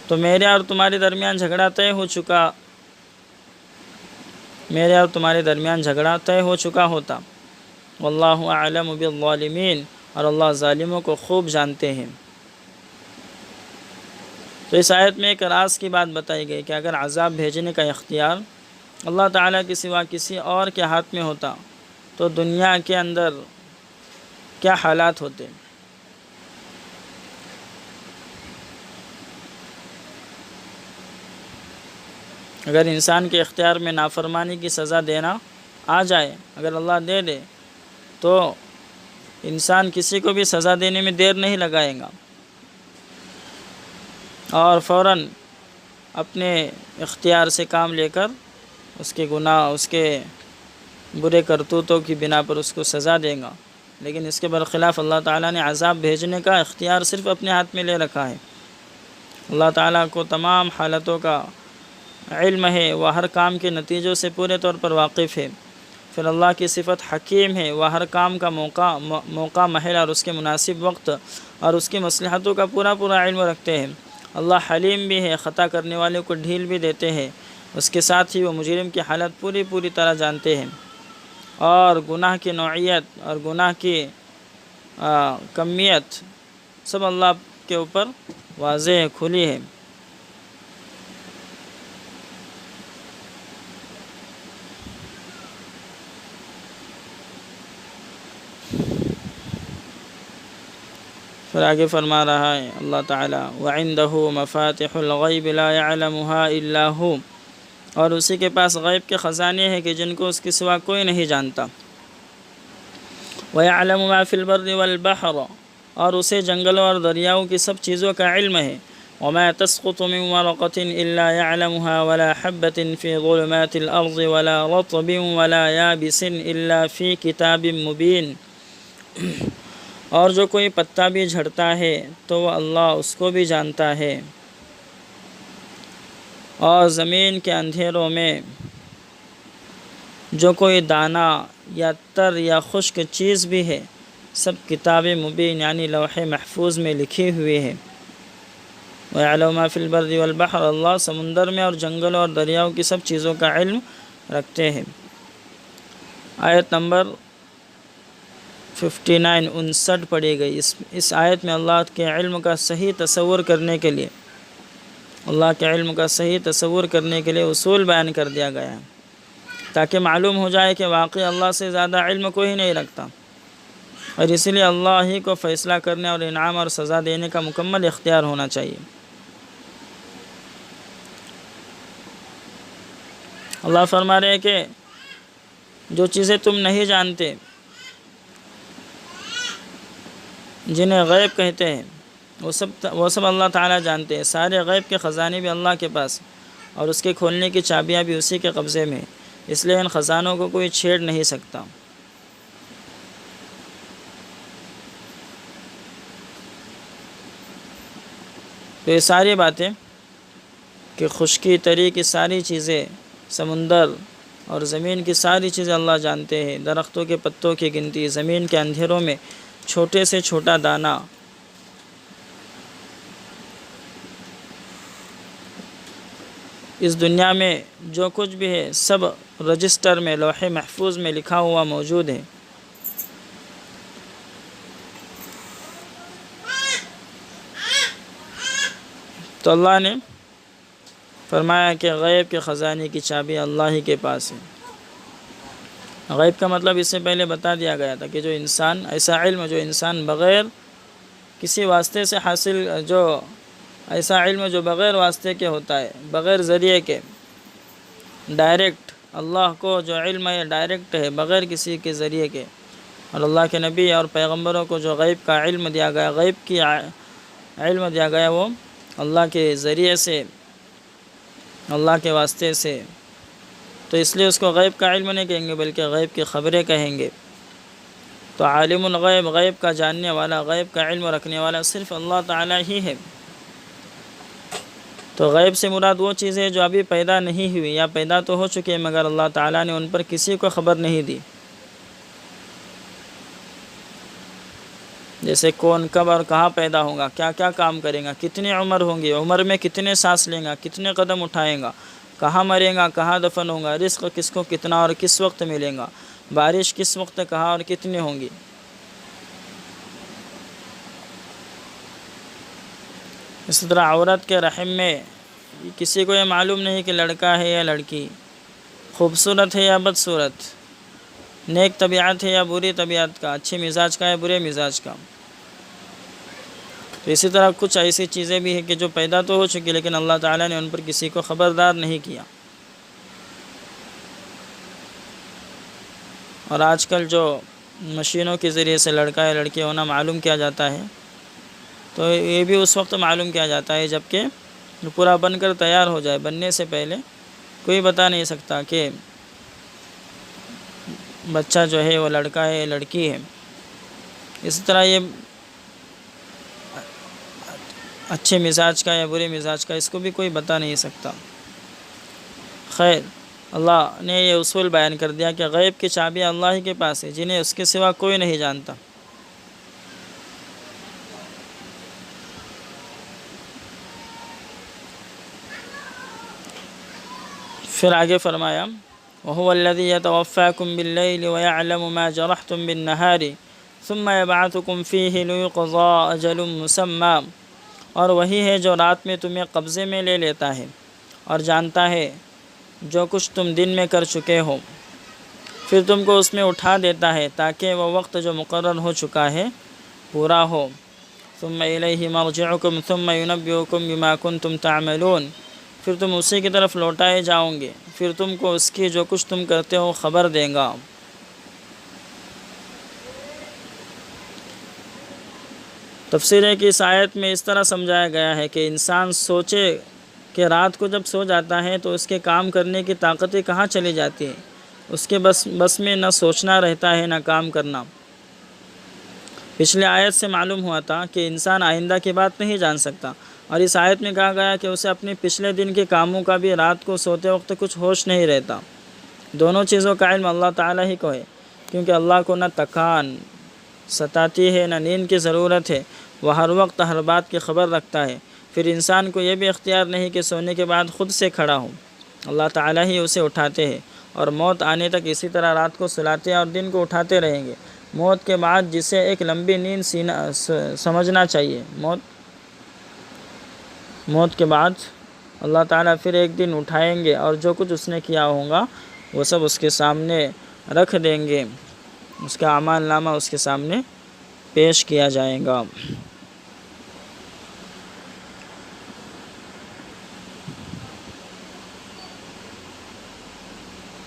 تو میرے اور تمہارے درمیان جھگڑا طے ہو چکا ہوتا۔ واللہ اعلم بالظالمین، اور اللہ ظالموں کو خوب جانتے ہیں۔ تو اس آیت میں ایک راز کی بات بتائی گئی کہ اگر عذاب بھیجنے کا اختیار اللہ تعالیٰ کے سوا کسی اور کے ہاتھ میں ہوتا تو دنیا کے اندر کیا حالات ہوتے۔ اگر انسان کے اختیار میں نافرمانی کی سزا دینا آ جائے، اگر اللہ دے دے تو انسان کسی کو بھی سزا دینے میں دیر نہیں لگائے گا اور فوراً اپنے اختیار سے کام لے کر اس کے گناہ، اس کے برے کرتوتوں کی بنا پر اس کو سزا دے گا۔ لیکن اس کے برخلاف اللہ تعالیٰ نے عذاب بھیجنے کا اختیار صرف اپنے ہاتھ میں لے رکھا ہے۔ اللہ تعالیٰ کو تمام حالتوں کا علم ہے، وہ ہر کام کے نتیجوں سے پورے طور پر واقف ہے۔ پھر اللہ کی صفت حکیم ہے، وہ ہر کام کا موقع، محل اور اس کے مناسب وقت اور اس کی مصلحتوں کا پورا علم رکھتے ہیں۔ اللہ حلیم بھی ہے، خطا کرنے والے کو ڈھیل بھی دیتے ہیں، اس کے ساتھ ہی وہ مجرم کی حالت پوری طرح جانتے ہیں، اور گناہ کی نوعیت اور گناہ کی کمیت سب اللہ کے اوپر واضح کھلی ہے۔ پھر آگے فرما رہا ہے اللہ تعالیٰ وَعِنْدَهُ مَفَاتِحُ الْغَيْبِ لَا يَعْلَمُهَا إِلَّا هُوَ، اور اسی کے پاس غیب کے خزانے ہیں کہ جن کو اس کے سوا کوئی نہیں جانتا۔ وَيَعْلَمُ مَا فِي الْبَرِّ وَالْبَحْرِ، اور اسے جنگلوں اور دریاؤں کی سب چیزوں کا علم ہے۔ وَمَا تَسْقُطُ مِنْ وَرَقَةٍ إِلَّا يَعْلَمُهَا وَلَا حَبَّةٍ فِي ظُلُمَاتِ الْأَرْضِ وَلَا رَطْبٍ وَلَا يَابِسٍ إِلَّا فِي كِتَابٍ مُبِينٍ، اور جو کوئی پتا بھی جھڑتا ہے تو وہ اللہ اس کو بھی جانتا ہے، اور زمین کے اندھیروں میں جو کوئی دانہ یا تر یا خشک چیز بھی ہے سب کتاب مبین یعنی لوح محفوظ میں لکھی ہوئی ہے۔ وَيَعْلَمُ مَا فِي الْبَرِّ وَالْبَحْرِ، اللہ سمندر میں اور جنگلوں اور دریاؤں کی سب چیزوں کا علم رکھتے ہیں۔ آیت نمبر 59 پڑھی گئی۔ اس آیت میں اللہ کے علم کا صحیح تصور کرنے کے لیے اصول بیان کر دیا گیا ہے، تاکہ معلوم ہو جائے کہ واقعی اللہ سے زیادہ علم کوئی نہیں رکھتا، اور اسی لیے اللہ ہی کو فیصلہ کرنے اور انعام اور سزا دینے کا مکمل اختیار ہونا چاہیے۔ اللہ فرما رہے ہیں کہ جو چیزیں تم نہیں جانتے، جنہیں غیب کہتے ہیں، وہ سب اللہ تعالیٰ جانتے ہیں۔ سارے غیب کے خزانے بھی اللہ کے پاس، اور اس کے کھولنے کی چابیاں بھی اسی کے قبضے میں، اس لیے ان خزانوں کو کوئی چھیڑ نہیں سکتا۔ تو یہ ساری باتیں کہ خشکی، تری کی ساری چیزیں سمندر اور زمین کی ساری چیزیں اللہ جانتے ہیں، درختوں کے پتوں کی گنتی، زمین کے اندھیروں میں چھوٹے سے چھوٹا دانہ، اس دنیا میں جو کچھ بھی ہے سب رجسٹر میں، لوح محفوظ میں لکھا ہوا موجود ہے۔ تو اللہ نے فرمایا کہ غیب کے خزانے کی چابی اللہ ہی کے پاس ہے۔ غیب کا مطلب اس سے پہلے بتا دیا گیا تھا کہ جو انسان، ایسا علم جو انسان بغیر کسی واسطے سے حاصل، جو ایسا علم جو بغیر واسطے کے ہوتا ہے، بغیر ذریعے کے، ڈائریکٹ اللہ کو جو علم ہے ڈائریکٹ ہے، بغیر کسی کے ذریعے کے، اور اللہ کے نبی اور پیغمبروں کو جو غیب کا علم دیا گیا، غیب کی علم دیا گیا، وہ اللہ کے ذریعے سے، اللہ کے واسطے سے، تو اس لیے اس کو غیب کا علم نہیں کہیں گے بلکہ غیب کی خبریں کہیں گے۔ تو عالم الغیب، غیب کا جاننے والا، غیب کا علم رکھنے والا صرف اللہ تعالیٰ ہی ہے۔ تو غیب سے مراد وہ چیزیں جو ابھی پیدا نہیں ہوئی یا پیدا تو ہو چکی ہیں مگر اللہ تعالیٰ نے ان پر کسی کو خبر نہیں دی، جیسے کون کب اور کہاں پیدا ہوگا، کیا کیا کام کرے گا، کتنی عمر ہوں گی، عمر میں کتنے سانس لیں گا، کتنے قدم اٹھائیں گا، کہاں مرے گا، کہاں دفن ہوگا، رزق کس کو کتنا اور کس وقت ملے گا، بارش کس وقت کہاں اور کتنی ہوں گی۔ اسی طرح عورت کے رحم میں کسی کو یہ معلوم نہیں کہ لڑکا ہے یا لڑکی، خوبصورت ہے یا بدصورت، نیک طبیعت ہے یا بری طبیعت کا، اچھے مزاج کا یا برے مزاج کا۔ تو اسی طرح کچھ ایسی چیزیں بھی ہیں کہ جو پیدا تو ہو چکی لیکن اللہ تعالیٰ نے ان پر کسی کو خبردار نہیں کیا۔ اور آج کل جو مشینوں کے ذریعے سے لڑکا یا لڑکی ہونا معلوم کیا جاتا ہے، تو یہ بھی اس وقت معلوم کیا جاتا ہے جب کہ پورا بن کر تیار ہو جائے۔ بننے سے پہلے کوئی بتا نہیں سکتا کہ بچہ جو ہے وہ لڑکا ہے یا لڑکی ہے۔ اسی طرح یہ اچھے مزاج کا یا برے مزاج کا، اس کو بھی کوئی بتا نہیں سکتا۔ خیر، اللہ نے یہ اصول بیان کر دیا کہ غیب کی چابیاں اللہ ہی کے پاس ہے، جنہیں اس کے سوا کوئی نہیں جانتا۔ پھر آگے فرمایا وَهُوَ الَّذِي يَتَوَفَّاكُم بِاللَّيْلِ وَيَعْلَمُ مَا جَرَحْتُم بِالنَّهَارِ ثُمَّ يَبْعَثُكُم فِيهِ لِيُقْضَىٰ أَجَلٌ مُّسَمًّى، اور وہی ہے جو رات میں تمہیں قبضے میں لے لیتا ہے اور جانتا ہے جو کچھ تم دن میں کر چکے ہو، پھر تم کو اس میں اٹھا دیتا ہے تاکہ وہ وقت جو مقرر ہو چکا ہے پورا ہو۔ ثُمَّ إِلَيْهِ مَرْجِعُكُمْ ثُمَّ يُنَبِّئُكُم بِمَا كُنتُمْ تَعْمَلُونَ، پھر تم اسی کی طرف لوٹائے جاؤ گے، پھر تم کو اس کی جو کچھ تم کرتے ہو خبر دیں گا۔ تفسیر ہے کہ اس آیت میں اس طرح سمجھایا گیا ہے کہ انسان سوچے کہ رات کو جب سو جاتا ہے تو اس کے کام کرنے کی طاقتیں کہاں چلی جاتی ہیں، اس کے بس میں نہ سوچنا رہتا ہے نہ کام کرنا۔ پچھلے آیت سے معلوم ہوا تھا کہ انسان آئندہ کی بات نہیں جان سکتا، اور اس آیت میں کہا گیا کہ اسے اپنے پچھلے دن کے کاموں کا بھی رات کو سوتے وقت کچھ ہوش نہیں رہتا۔ دونوں چیزوں کا علم اللہ تعالیٰ ہی کو ہے، کیونکہ اللہ کو نہ تکان ستاتی ہے نہ نیند کی ضرورت ہے، وہ ہر وقت ہر بات کی خبر رکھتا ہے۔ پھر انسان کو یہ بھی اختیار نہیں کہ سونے کے بعد خود سے کھڑا ہو، اللہ تعالیٰ ہی اسے اٹھاتے ہیں، اور موت آنے تک اسی طرح رات کو سلاتے اور دن کو اٹھاتے رہیں گے۔ موت کے بعد جسے ایک لمبی نیند سمجھنا چاہیے، موت کے بعد اللہ تعالیٰ پھر ایک دن اٹھائیں گے اور جو کچھ اس نے کیا ہوگا وہ سب اس کے سامنے رکھ دیں گے، اس کا اعمال نامہ اس کے سامنے پیش کیا جائے گا۔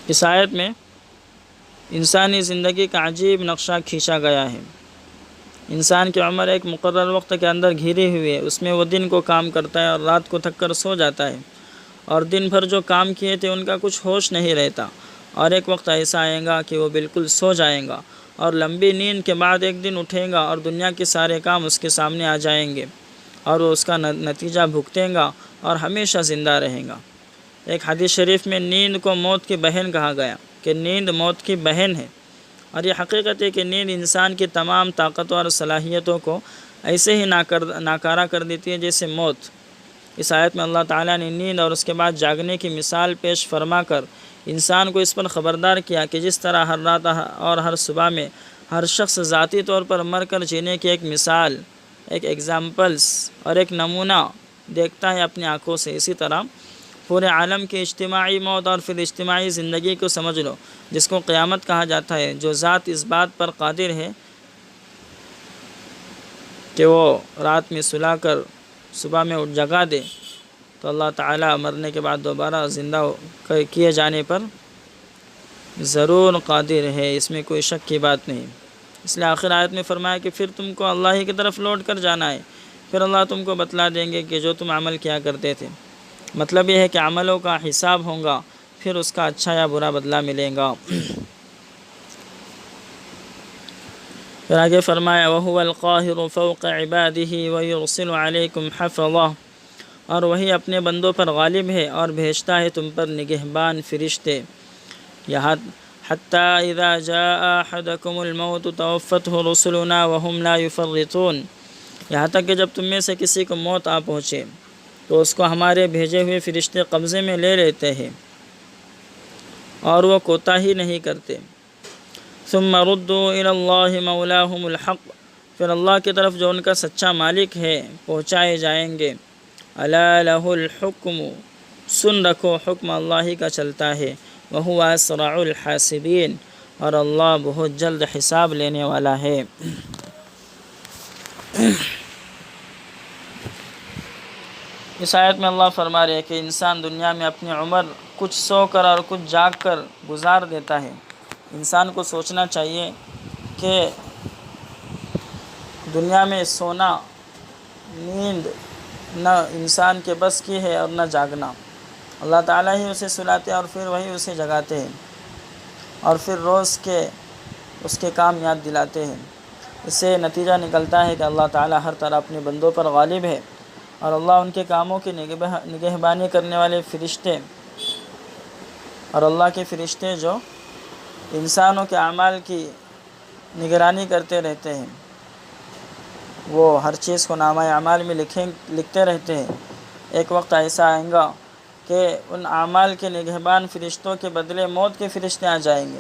اس آیت میں انسانی زندگی کا عجیب نقشہ کھینچا گیا ہے۔ انسان کی عمر ایک مقرر وقت کے اندر گھری ہوئی ہے، اس میں وہ دن کو کام کرتا ہے اور رات کو تھک کر سو جاتا ہے، اور دن بھر جو کام کیے تھے ان کا کچھ ہوش نہیں رہتا، اور ایک وقت ایسا آئے گا کہ وہ بالکل سو جائے گا، اور لمبی نیند کے بعد ایک دن اٹھے گا اور دنیا کے سارے کام اس کے سامنے آ جائیں گے، اور وہ اس کا نتیجہ بھگتیں گا اور ہمیشہ زندہ رہیں گا۔ ایک حدیث شریف میں نیند کو موت کی بہن کہا گیا کہ نیند موت کی بہن ہے، اور یہ حقیقت ہے کہ نیند انسان کی تمام طاقتوں اور صلاحیتوں کو ایسے ہی ناکارہ کر دیتی ہے جیسے موت۔ اس آیت میں اللہ تعالیٰ نے نیند اور اس کے بعد جاگنے کی مثال پیش فرما کر انسان کو اس پر خبردار کیا کہ جس طرح ہر رات اور ہر صبح میں ہر شخص ذاتی طور پر مر کر جینے کی ایک مثال، ایک ایگزامپلس اور ایک نمونہ دیکھتا ہے اپنی آنکھوں سے، اسی طرح پورے عالم کی اجتماعی موت اور پھر اجتماعی زندگی کو سمجھ لو، جس کو قیامت کہا جاتا ہے، جو ذات اس بات پر قادر ہے کہ وہ رات میں سلا کر صبح میں اٹھ جگا دے، تو اللہ تعالیٰ مرنے کے بعد دوبارہ زندہ کیے جانے پر ضرور قادر ہے، اس میں کوئی شک کی بات نہیں۔ اس لیے آخر آیت میں فرمایا کہ پھر تم کو اللہ ہی کی طرف لوٹ کر جانا ہے، پھر اللہ تم کو بتلا دیں گے کہ جو تم عمل کیا کرتے تھے۔ مطلب یہ ہے کہ عملوں کا حساب ہوگا، پھر اس کا اچھا یا برا بدلہ ملے گا۔ پھر آگے فرمایا وَهُوَ الْقَاهِرُ فَوْقَ عِبَادِهِ وَيُرْسِلُ عَلَيْكُمْ حَفَظَةً، اور وہی اپنے بندوں پر غالب ہے اور بھیجتا ہے تم پر نگہبان فرشتے، یہاں حَتَّى إِذَا جَاءَ أَحَدَكُمُ الْمَوْتُ تَوَفَّتْهُ رُسُلُنَا وَهُمْ لَا يُفَرِّطُونَ، یہاں تک کہ جب تم میں سے کسی کو موت آ پہنچے تو اس کو ہمارے بھیجے ہوئے فرشتے قبضے میں لے لیتے ہیں اور وہ کوتاہی نہیں کرتے۔ ثم ردوا إلى الله مولاهم الحق، پھر اللہ کی طرف جو ان کا سچا مالک ہے پہنچائے جائیں گے۔ ألا له الحکم، سن رکھو حکم اللہ ہی کا چلتا ہے۔ وهو أسرع الحاسبین، اور اللہ بہت جلد حساب لینے والا ہے۔ اس آیت میں اللہ فرما رہے ہیں کہ انسان دنیا میں اپنی عمر کچھ سو کر اور کچھ جاگ کر گزار دیتا ہے۔ انسان کو سوچنا چاہیے کہ دنیا میں سونا، نیند نہ انسان کے بس کی ہے اور نہ جاگنا۔ اللہ تعالیٰ ہی اسے سلاتے ہیں اور پھر وہی اسے جگاتے ہیں اور پھر روز کے اس کے کام یاد دلاتے ہیں۔ اس سے نتیجہ نکلتا ہے کہ اللہ تعالیٰ ہر طرح اپنے بندوں پر غالب ہے، اور اللہ ان کے کاموں کی نگہبانی کرنے والے فرشتے، اور اللہ کے فرشتے جو انسانوں کے اعمال کی نگرانی کرتے رہتے ہیں، وہ ہر چیز کو نامہ اعمال میں لکھتے رہتے ہیں۔ ایک وقت ایسا آئے گا کہ ان اعمال کے نگہبان فرشتوں کے بدلے موت کے فرشتے آ جائیں گے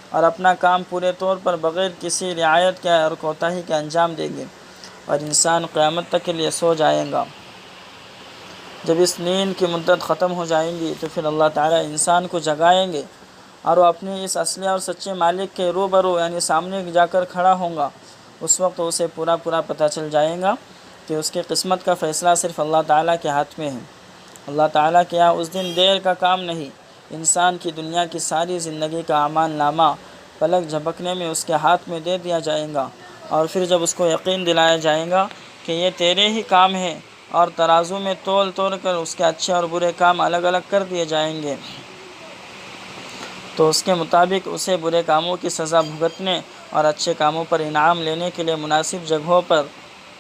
اور اپنا کام پورے طور پر بغیر کسی رعایت کے اور کوتاہی کے انجام دیں گے، اور انسان قیامت تک کے لیے سو جائے گا۔ جب اس نیند کی مدت ختم ہو جائیں گی تو پھر اللہ تعالیٰ انسان کو جگائیں گے اور وہ اپنے اس اصلی اور سچے مالک کے روبرو یعنی سامنے جا کر کھڑا ہوگا۔ اس وقت اسے پورا پتہ چل جائے گا کہ اس کی قسمت کا فیصلہ صرف اللہ تعالیٰ کے ہاتھ میں ہے۔ اللہ تعالیٰ کے یہاں اس دن دیر کا کام نہیں، انسان کی دنیا کی ساری زندگی کا اعمال نامہ پلک جھپکنے میں اس کے ہاتھ میں دے دیا جائے گا، اور پھر جب اس کو یقین دلایا جائے گا کہ یہ تیرے ہی کام ہے، اور ترازو میں تول کر اس کے اچھے اور برے کام الگ الگ کر دیے جائیں گے، تو اس کے مطابق اسے برے کاموں کی سزا بھگتنے اور اچھے کاموں پر انعام لینے کے لیے مناسب جگہوں پر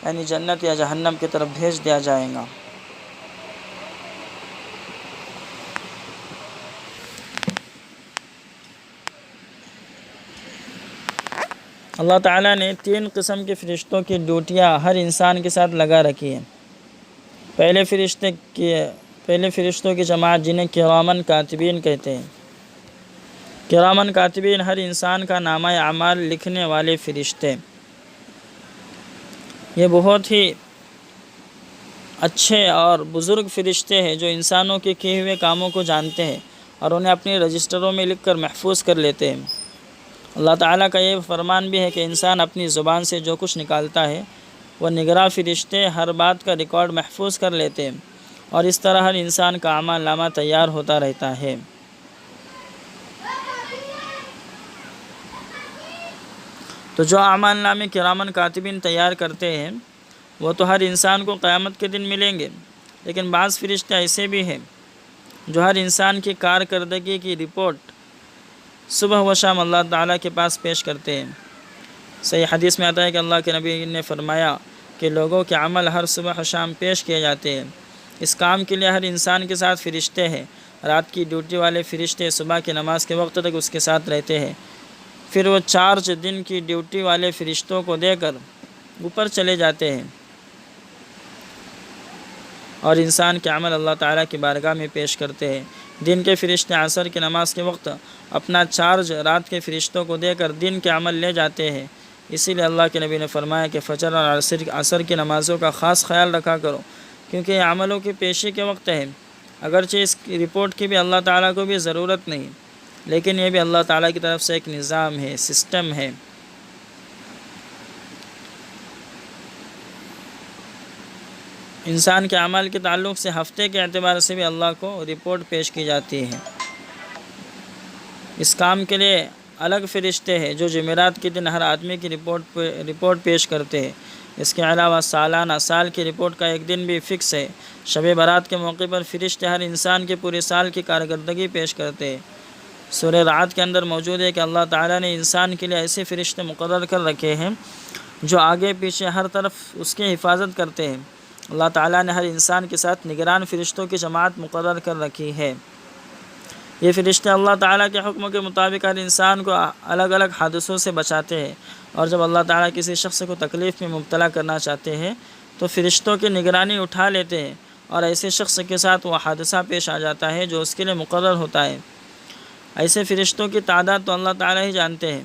یعنی جنت یا جہنم کی طرف بھیج دیا جائے گا۔ اللہ تعالیٰ نے 3 قسم کے فرشتوں کی ڈیوٹیاں ہر انسان کے ساتھ لگا رکھی ہیں۔ پہلے فرشتوں کی جماعت جنہیں کرامن کاتبین کہتے ہیں۔ کرامن کاتبین ہر انسان کا نامہ اعمال لکھنے والے فرشتے، یہ بہت ہی اچھے اور بزرگ فرشتے ہیں جو انسانوں کے کیے ہوئے کاموں کو جانتے ہیں اور انہیں اپنے رجسٹروں میں لکھ کر محفوظ کر لیتے ہیں۔ اللہ تعالیٰ کا یہ فرمان بھی ہے کہ انسان اپنی زبان سے جو کچھ نکالتا ہے وہ نگراں فرشتے ہر بات کا ریکارڈ محفوظ کر لیتے ہیں، اور اس طرح ہر انسان کا اعمال نامہ تیار ہوتا رہتا ہے۔ تو جو اعمال نامے کرامن کاتبین تیار کرتے ہیں وہ تو ہر انسان کو قیامت کے دن ملیں گے، لیکن بعض فرشتے ایسے بھی ہیں جو ہر انسان کی کارکردگی کی رپورٹ صبح و شام اللہ تعالیٰ کے پاس پیش کرتے ہیں۔ صحیح حدیث میں آتا ہے کہ اللہ کے نبی نے فرمایا کہ لوگوں کے عمل ہر صبح و شام پیش کیے جاتے ہیں۔ اس کام کے لیے ہر انسان کے ساتھ فرشتے ہیں رات کی ڈیوٹی والے فرشتے صبح کی نماز کے وقت تک اس کے ساتھ رہتے ہیں، پھر وہ چارج دن کی ڈیوٹی والے فرشتوں کو دے کر اوپر چلے جاتے ہیں اور انسان کے عمل اللہ تعالیٰ کی بارگاہ میں پیش کرتے ہیں۔ دن کے فرشتے عصر کی نماز کے وقت اپنا چارج رات کے فرشتوں کو دے کر دن کے عمل لے جاتے ہیں۔ اسی لیے اللہ کے نبی نے فرمایا کہ فجر اور عصر کی نمازوں کا خاص خیال رکھا کرو، کیونکہ یہ عملوں کی پیشی کے وقت ہے۔ اگرچہ اس کی رپورٹ کی بھی اللہ تعالیٰ کو بھی ضرورت نہیں، لیکن یہ بھی اللہ تعالیٰ کی طرف سے ایک نظام ہے، سسٹم ہے۔ انسان کے اعمال کے تعلق سے ہفتے کے اعتبار سے بھی اللہ کو رپورٹ پیش کی جاتی ہے۔ اس کام کے لیے الگ فرشتے ہیں جو جمعرات کے دن ہر آدمی کی رپورٹ پیش کرتے ہیں۔ اس کے علاوہ سالانہ سال کی رپورٹ کا ایک دن بھی فکس ہے۔ شب برات کے موقع پر فرشتے ہر انسان کے پورے سال کی کارکردگی پیش کرتے ہیں۔ سورہ رعد کے اندر موجود ہے کہ اللہ تعالیٰ نے انسان کے لیے ایسے فرشتے مقرر کر رکھے ہیں جو آگے پیچھے ہر طرف اس کی حفاظت کرتے ہیں۔ اللہ تعالیٰ نے ہر انسان کے ساتھ نگران فرشتوں کی جماعت مقرر کر رکھی ہے۔ یہ فرشتے اللہ تعالیٰ کے حکم کے مطابق ہر انسان کو الگ الگ حادثوں سے بچاتے ہیں، اور جب اللہ تعالیٰ کسی شخص کو تکلیف میں مبتلا کرنا چاہتے ہیں تو فرشتوں کی نگرانی اٹھا لیتے ہیں، اور ایسے شخص کے ساتھ وہ حادثہ پیش آ جاتا ہے جو اس کے لیے مقرر ہوتا ہے۔ ایسے فرشتوں کی تعداد تو اللہ تعالیٰ ہی جانتے ہیں،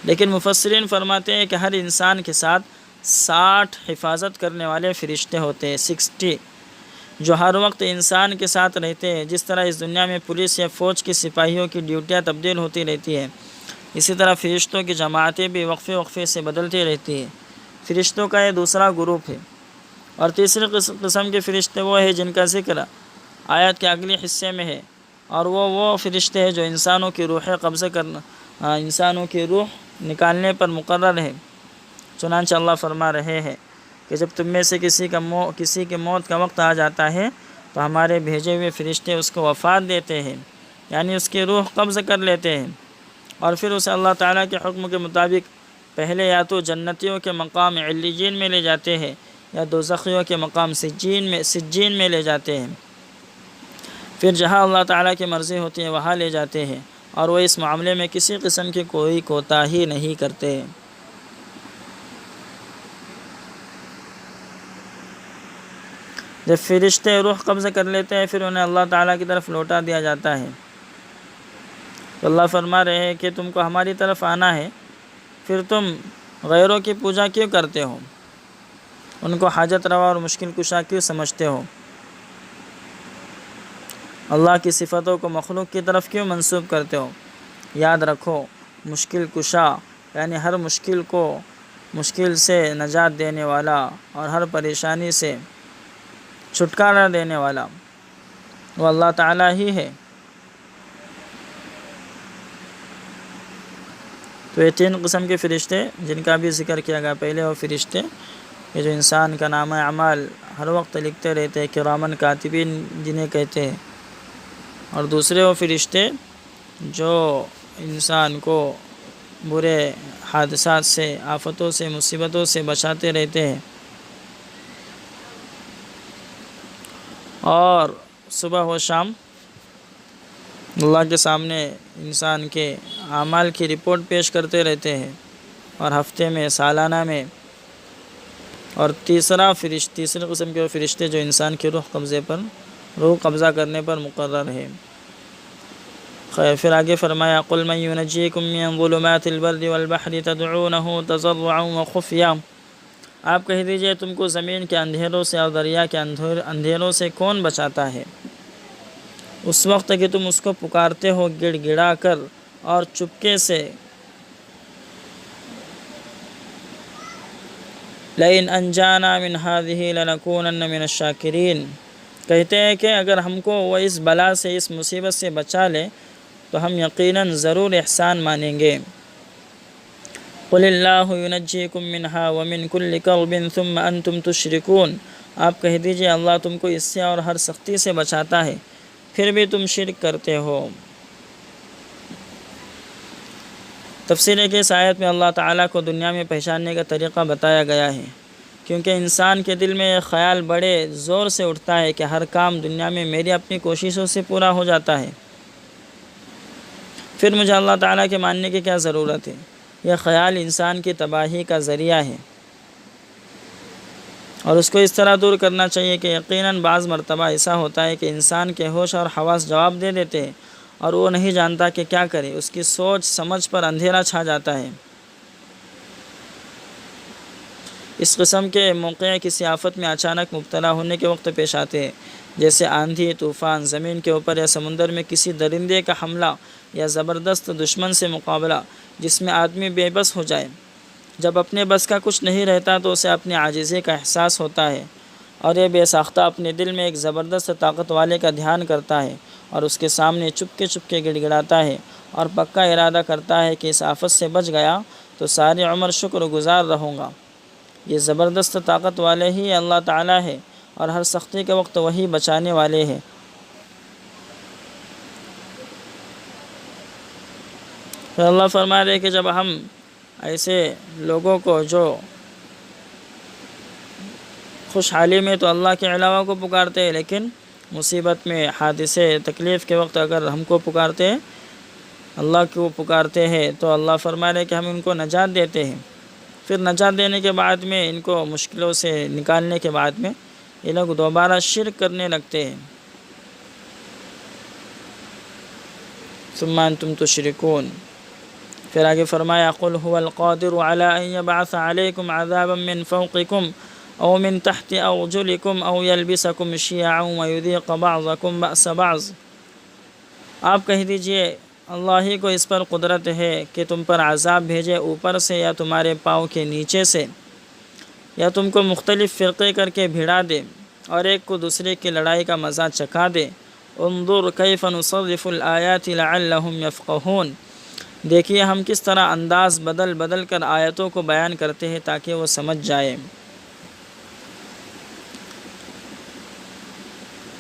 لیکن مفسرین فرماتے ہیں کہ ہر انسان کے ساتھ 60 حفاظت کرنے والے فرشتے ہوتے ہیں، 60، جو ہر وقت انسان کے ساتھ رہتے ہیں۔ جس طرح اس دنیا میں پولیس یا فوج کے سپاہیوں کی ڈیوٹیاں تبدیل ہوتی رہتی ہیں، اسی طرح فرشتوں کی جماعتیں بھی وقفے وقفے سے بدلتی رہتی ہیں۔ فرشتوں کا یہ دوسرا گروپ ہے۔ اور تیسری قسم کے فرشتے وہ ہیں جن کا ذکر آیت کے اگلے حصے میں ہے، اور وہ فرشتے ہیں جو انسانوں کی روح نکالنے پر مقرر ہے۔ چنانچہ اللہ فرما رہے ہیں کہ جب تم میں سے کسی کے موت کا وقت آ جاتا ہے تو ہمارے بھیجے ہوئے فرشتے اس کو وفات دیتے ہیں، یعنی اس کی روح قبض کر لیتے ہیں، اور پھر اسے اللہ تعالیٰ کے حکم کے مطابق پہلے یا تو جنتیوں کے مقام علیین میں لے جاتے ہیں یا دوزخیوں کے مقام سجین میں لے جاتے ہیں۔ پھر جہاں اللہ تعالیٰ کی مرضی ہوتی ہے وہاں لے جاتے ہیں، اور وہ اس معاملے میں کسی قسم کی کوئی کوتاہی نہیں کرتے ہیں۔ جب فرشتے روح قبض کر لیتے ہیں پھر انہیں اللہ تعالیٰ کی طرف لوٹا دیا جاتا ہے۔ تو اللہ فرما رہے ہیں کہ تم کو ہماری طرف آنا ہے، پھر تم غیروں کی پوجا کیوں کرتے ہو؟ ان کو حاجت روا اور مشکل کشا کیوں سمجھتے ہو؟ اللہ کی صفتوں کو مخلوق کی طرف کیوں منسوب کرتے ہو؟ یاد رکھو، مشکل کشا یعنی ہر مشکل سے نجات دینے والا اور ہر پریشانی سے چھٹکارا دینے والا وہ اللہ تعالیٰ ہی ہے۔ تو یہ 3 قسم کے فرشتے جن کا بھی ذکر کیا گیا، پہلے وہ فرشتے کہ جو انسان کا نامہ اعمال ہر وقت لکھتے رہتے ہیں، کرامن کاتبین جنہیں کہتے ہیں، اور دوسرے وہ فرشتے جو انسان کو برے حادثات سے، آفتوں سے، مصیبتوں سے بچاتے رہتے ہیں، اور صبح و شام اللہ کے سامنے انسان کے اعمال کی رپورٹ پیش کرتے رہتے ہیں، اور ہفتے میں، سالانہ میں۔ اور تیسری قسم کے وہ فرشتے جو انسان کی روح قبضہ کرنے پر مقرر ہے۔ پھر آگے فرمایا قُلْ مَنْ يُنَجِّيكُمْ مِنْ ظُلُمَاتِ الْبَرِّ وَالْبَحْرِ تَدْعُونَهُ تَضَرُّعًا وَخُفْيًا، آپ کہہ دیجئے تم کو زمین کے اندھیروں سے اور دریا کے اندھیروں سے کون بچاتا ہے اس وقت کہ تم اس کو پکارتے ہو گڑ گڑا کر اور چپکے سے۔ لَإِنْ أَنْجَانَا مِنْ هَذِهِ لَنَكُونَنَّ مِنَ الشَّاكِرِينَ، کہتے ہیں کہ اگر ہم کو وہ اس بلا سے، اس مصیبت سے بچا لے تو ہم یقیناً ضرور احسان مانیں گے۔ قُلِ اللَّهُ يُنَجِّيكُم مِّنْهَا وَمِن كُلِّ كَرْبٍ ثُمَّ أَنْتُمْ تُشْرِكُونَ، آپ کہہ دیجئے اللہ تم کو اس سے اور ہر سختی سے بچاتا ہے، پھر بھی تم شرک کرتے ہو۔ تفسیر ہے کہ اس آیت میں اللہ تعالیٰ کو دنیا میں پہچاننے کا طریقہ بتایا گیا ہے کیونکہ انسان کے دل میں یہ خیال بڑے زور سے اٹھتا ہے کہ ہر کام دنیا میں میری اپنی کوششوں سے پورا ہو جاتا ہے، پھر مجھے اللہ تعالیٰ کے ماننے کی کیا ضرورت ہے۔ یہ خیال انسان کی تباہی کا ذریعہ ہے، اور اس کو اس طرح دور کرنا چاہیے کہ یقیناً بعض مرتبہ ایسا ہوتا ہے کہ انسان کے ہوش اور حواس جواب دے دیتے ہیں اور وہ نہیں جانتا کہ کیا کرے، اس کی سوچ سمجھ پر اندھیرا چھا جاتا ہے۔ اس قسم کے موقع کسی آفت میں اچانک مبتلا ہونے کے وقت پیش آتے ہیں، جیسے آندھی، طوفان، زمین کے اوپر یا سمندر میں کسی درندے کا حملہ یا زبردست دشمن سے مقابلہ جس میں آدمی بے بس ہو جائے۔ جب اپنے بس کا کچھ نہیں رہتا تو اسے اپنی عاجزی کا احساس ہوتا ہے، اور یہ بے ساختہ اپنے دل میں ایک زبردست طاقت والے کا دھیان کرتا ہے اور اس کے سامنے چپکے گڑ گڑاتا ہے اور پکا ارادہ کرتا ہے کہ اس آفت سے بچ گیا تو ساری عمر شکر گزار رہوں گا۔ یہ زبردست طاقت والے ہی اللہ تعالیٰ ہے، اور ہر سختی کے وقت وہی بچانے والے ہیں۔ پھر اللہ فرما رہے کہ جب ہم ایسے لوگوں کو جو خوشحالی میں تو اللہ کے علاوہ کو پکارتے ہیں، لیکن مصیبت میں، حادثے، تکلیف کے وقت اگر ہم کو پکارتے ہیں، اللہ کو پکارتے ہیں، تو اللہ فرما رہے کہ ہم ان کو نجات دیتے ہیں۔ پھر نجات دینے کے بعد میں، ان کو مشکلوں سے نکالنے کے بعد میں، یہ لوگ دوبارہ شرک کرنے لگتے ہیں۔ ثم انتم تشركون، پھر آگے فرمایا قل هو القادر على ان يبعث عليكم عذابا من فوقكم او من تحت ارجلكم او يلبسكم شيعا ويذيق بعضكم بأس بعض۔ آپ کہہ دیجئے اللہ ہی کو اس پر قدرت ہے کہ تم پر عذاب بھیجے اوپر سے یا تمہارے پاؤں کے نیچے سے، یا تم کو مختلف فرقے کر کے بھیڑا دے اور ایک کو دوسرے کی لڑائی کا مزہ چکھا دے۔ انظر کیف نصرف الآیات لعلہم یفقہون، دیکھیے ہم کس طرح انداز بدل بدل کر آیتوں کو بیان کرتے ہیں تاکہ وہ سمجھ جائے۔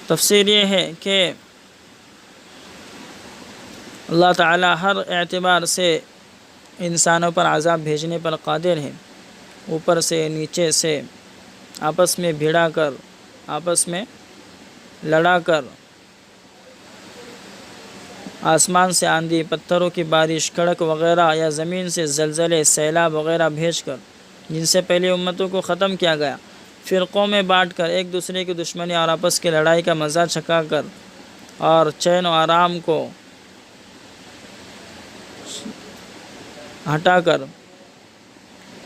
تفسیر یہ ہے کہ اللہ تعالیٰ ہر اعتبار سے انسانوں پر عذاب بھیجنے پر قادر ہے، اوپر سے نیچے سے، آپس میں بھیڑا کر، آپس میں لڑا کر، آسمان سے آندھی، پتھروں کی بارش، کڑک وغیرہ، یا زمین سے زلزلے، سیلاب وغیرہ بھیج کر جن سے پہلے امتوں کو ختم کیا گیا، فرقوں میں بانٹ کر ایک دوسرے کی دشمنی اور آپس کی لڑائی کا مزہ چکھا کر، اور چین و آرام کو ہٹا کر۔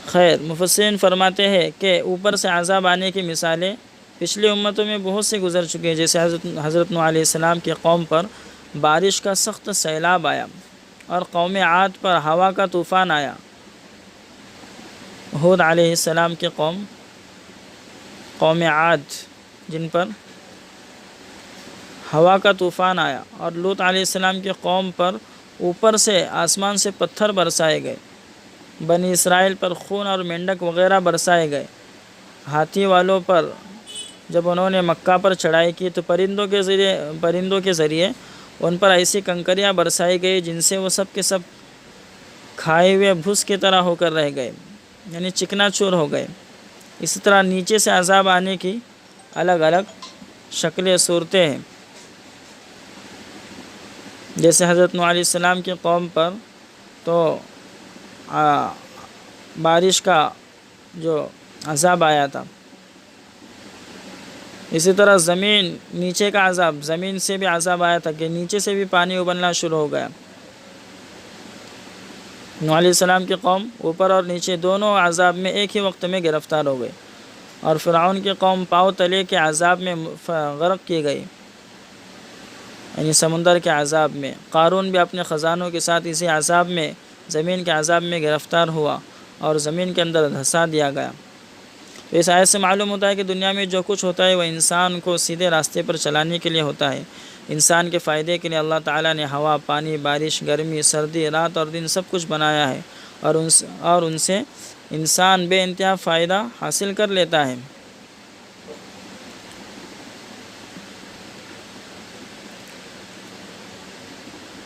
خیر، مفسرین فرماتے ہیں کہ اوپر سے عذاب آنے کی مثالیں پچھلی امتوں میں بہت سے گزر چکے ہیں، جیسے حضرت نوح علیہ السلام کی قوم پر بارش کا سخت سیلاب آیا، اور قوم عاد پر ہوا کا طوفان آیا۔ ہود علیہ السلام کی قوم عاد جن پر ہوا کا طوفان آیا، اور لوط علیہ السلام کی قوم پر اوپر سے آسمان سے پتھر برسائے گئے، بنی اسرائیل پر خون اور مینڈک وغیرہ برسائے گئے۔ ہاتھی والوں پر جب انہوں نے مکہ پر چڑھائی کی تو پرندوں کے ذریعے ان پر ایسی کنکریاں برسائی گئی جن سے وہ سب کے سب کھائے ہوئے بھس کی طرح ہو کر رہ گئے، یعنی چکنا چور ہو گئے۔ اسی طرح نیچے سے عذاب آنے کی الگ الگ شکلیں صورتیں ہیں، جیسے حضرت نوح علیہ السلام کی قوم پر تو بارش کا جو عذاب آیا تھا، اسی طرح زمین نیچے کا عذاب، زمین سے بھی عذاب آیا تھا کہ نیچے سے بھی پانی ابلنا شروع ہو گیا۔ نوح علیہ السلام کی قوم اوپر اور نیچے دونوں عذاب میں ایک ہی وقت میں گرفتار ہو گئے، اور فرعون کی قوم پاؤں تلے کے عذاب میں غرق کی گئی، یعنی سمندر کے عذاب میں۔ قارون بھی اپنے خزانوں کے ساتھ اسی عذاب میں، زمین کے عذاب میں گرفتار ہوا اور زمین کے اندر دھسا دیا گیا۔ تو اس آیت سے معلوم ہوتا ہے کہ دنیا میں جو کچھ ہوتا ہے وہ انسان کو سیدھے راستے پر چلانے کے لیے ہوتا ہے، انسان کے فائدے کے لیے اللہ تعالیٰ نے ہوا، پانی، بارش، گرمی، سردی، رات اور دن سب کچھ بنایا ہے، اور ان سے انسان بے انتہا فائدہ حاصل کر لیتا ہے۔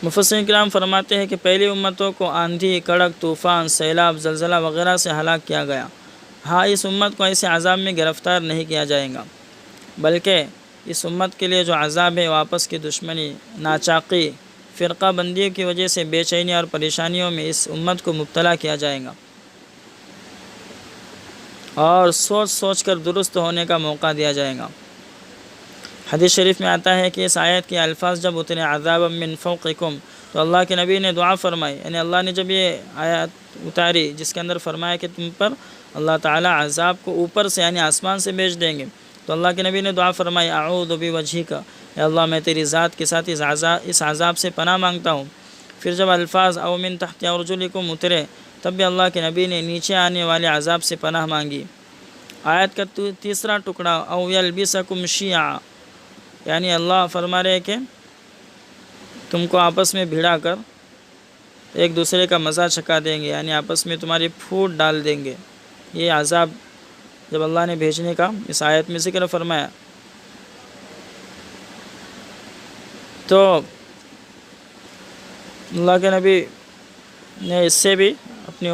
مفسرین کرام فرماتے ہیں کہ پہلی امتوں کو آندھی، کڑک، طوفان، سیلاب، زلزلہ وغیرہ سے ہلاک کیا گیا۔ ہاں اس امت کو ایسے عذاب میں گرفتار نہیں کیا جائے گا، بلکہ اس امت کے لیے جو عذاب ہے وہ آپس کی دشمنی، ناچاقی، فرقہ بندی کی وجہ سے بے چینی اور پریشانیوں میں اس امت کو مبتلا کیا جائے گا، اور سوچ سوچ کر درست ہونے کا موقع دیا جائے گا۔ حدیث شریف میں آتا ہے کہ اس آیت کے الفاظ جب اترے عذاب من فوقکم، تو اللہ کے نبی نے دعا فرمائی، یعنی اللہ نے جب یہ آیت اتاری جس کے اندر فرمایا کہ تم پر اللہ تعالیٰ عذاب کو اوپر سے یعنی آسمان سے بھیج دیں گے، تو اللہ کے نبی نے دعا فرمائی اعوذ بوجہک، اے اللہ میں تیری ذات کے ساتھ اس عذاب سے پناہ مانگتا ہوں۔ پھر جب الفاظ او من تحت ارجلکم اترے تب بھی اللہ کے نبی نے نیچے آنے والے عذاب سے پناہ مانگی۔ آیت کا تیسرا ٹکڑا او یلبسکم شیعا، یعنی اللہ فرما رہے کہ تم کو آپس میں بھیڑا کر ایک دوسرے کا مزہ چکھا دیں گے، یعنی آپس میں تمہاری پھوٹ ڈال دیں گے۔ یہ عذاب جب اللہ نے بھیجنے کا اس آیت میں ذکر فرمایا، تو اللہ کے نبی نے اس سے بھی اپنی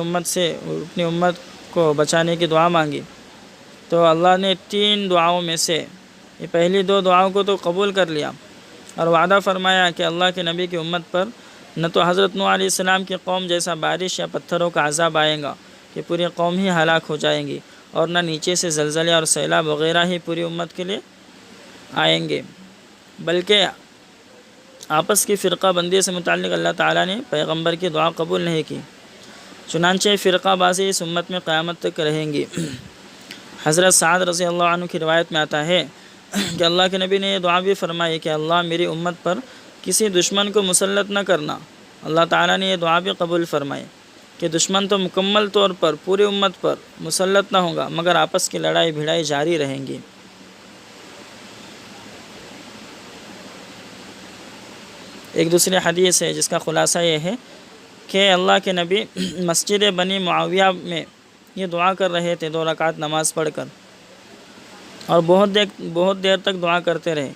امت کو بچانے کی دعا مانگی، تو اللہ نے 3 دعاؤں میں سے یہ پہلی 2 دعاؤں کو تو قبول کر لیا اور وعدہ فرمایا کہ اللہ کے نبی کی امت پر نہ تو حضرت نوح علیہ السلام کی قوم جیسا بارش یا پتھروں کا عذاب آئے گا کہ پوری قوم ہی ہلاک ہو جائیں گی، اور نہ نیچے سے زلزلے اور سیلاب وغیرہ ہی پوری امت کے لیے آئیں گے، بلکہ آپس کی فرقہ بندی سے متعلق اللہ تعالیٰ نے پیغمبر کی دعا قبول نہیں کی، چنانچہ فرقہ بازی اس امت میں قیامت تک رہیں گی۔ حضرت سعد رضی اللہ عنہ کی روایت میں آتا ہے کہ اللہ کے نبی نے یہ دعا بھی فرمائی کہ اللہ میری امت پر کسی دشمن کو مسلط نہ کرنا۔ اللہ تعالیٰ نے یہ دعا بھی قبول فرمائی کہ دشمن تو مکمل طور پر پوری امت پر مسلط نہ ہوگا، مگر آپس کی لڑائی بھڑائی جاری رہیں گی۔ ایک دوسری حدیث ہے جس کا خلاصہ یہ ہے کہ اللہ کے نبی مسجد بنی معاویہ میں یہ دعا کر رہے تھے 2 رکعت نماز پڑھ کر، اور بہت دیر تک دعا کرتے رہے۔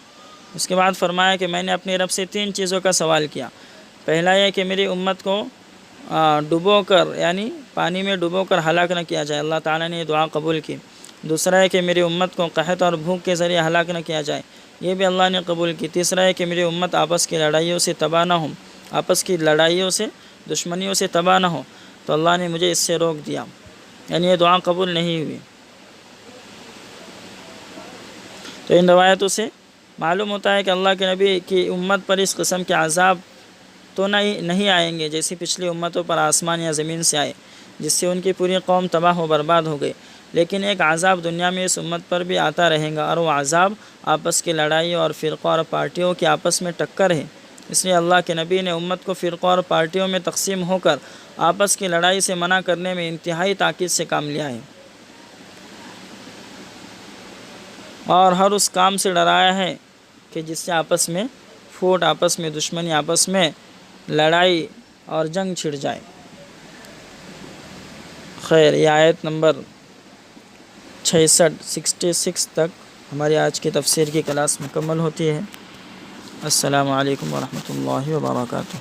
اس کے بعد فرمایا کہ میں نے اپنے رب سے 3 چیزوں کا سوال کیا۔ پہلا یہ کہ میری امت کو ڈبو کر یعنی پانی میں ڈبو کر ہلاک نہ کیا جائے، اللہ تعالیٰ نے یہ دعا قبول کی۔ دوسرا ہے کہ میری امت کو قحط اور بھوک کے ذریعے ہلاک نہ کیا جائے، یہ بھی اللہ نے قبول کی۔ تیسرا ہے کہ میری امت آپس کی لڑائیوں سے تباہ نہ ہو، آپس کی لڑائیوں سے دشمنیوں سے تباہ نہ ہو، تو اللہ نے مجھے اس سے روک دیا، یعنی یہ دعا قبول نہیں ہوئی۔ تو ان روایتوں سے معلوم ہوتا ہے کہ اللہ کے نبی کی امت پر اس قسم کے عذاب تو نہیں آئیں گے جیسی پچھلی امتوں پر آسمان یا زمین سے آئے، جس سے ان کی پوری قوم تباہ و برباد ہو گئی، لیکن ایک عذاب دنیا میں اس امت پر بھی آتا رہے گا، اور وہ عذاب آپس کی لڑائی اور فرقوں اور پارٹیوں کی آپس میں ٹکر ہے۔ اس لیے اللہ کے نبی نے امت کو فرقوں اور پارٹیوں میں تقسیم ہو کر آپس کی لڑائی سے منع کرنے میں انتہائی تاکید سے کام لیا ہے، اور ہر اس کام سے ڈرایا ہے کہ جس سے آپس میں پھوٹ، آپس میں دشمنی، آپس میں لڑائی اور جنگ چھڑ جائے۔ خیر، یہ آیت نمبر 66 تک ہماری آج کی تفسیر کی کلاس مکمل ہوتی ہے۔ السلام علیکم ورحمۃ اللہ وبرکاتہ۔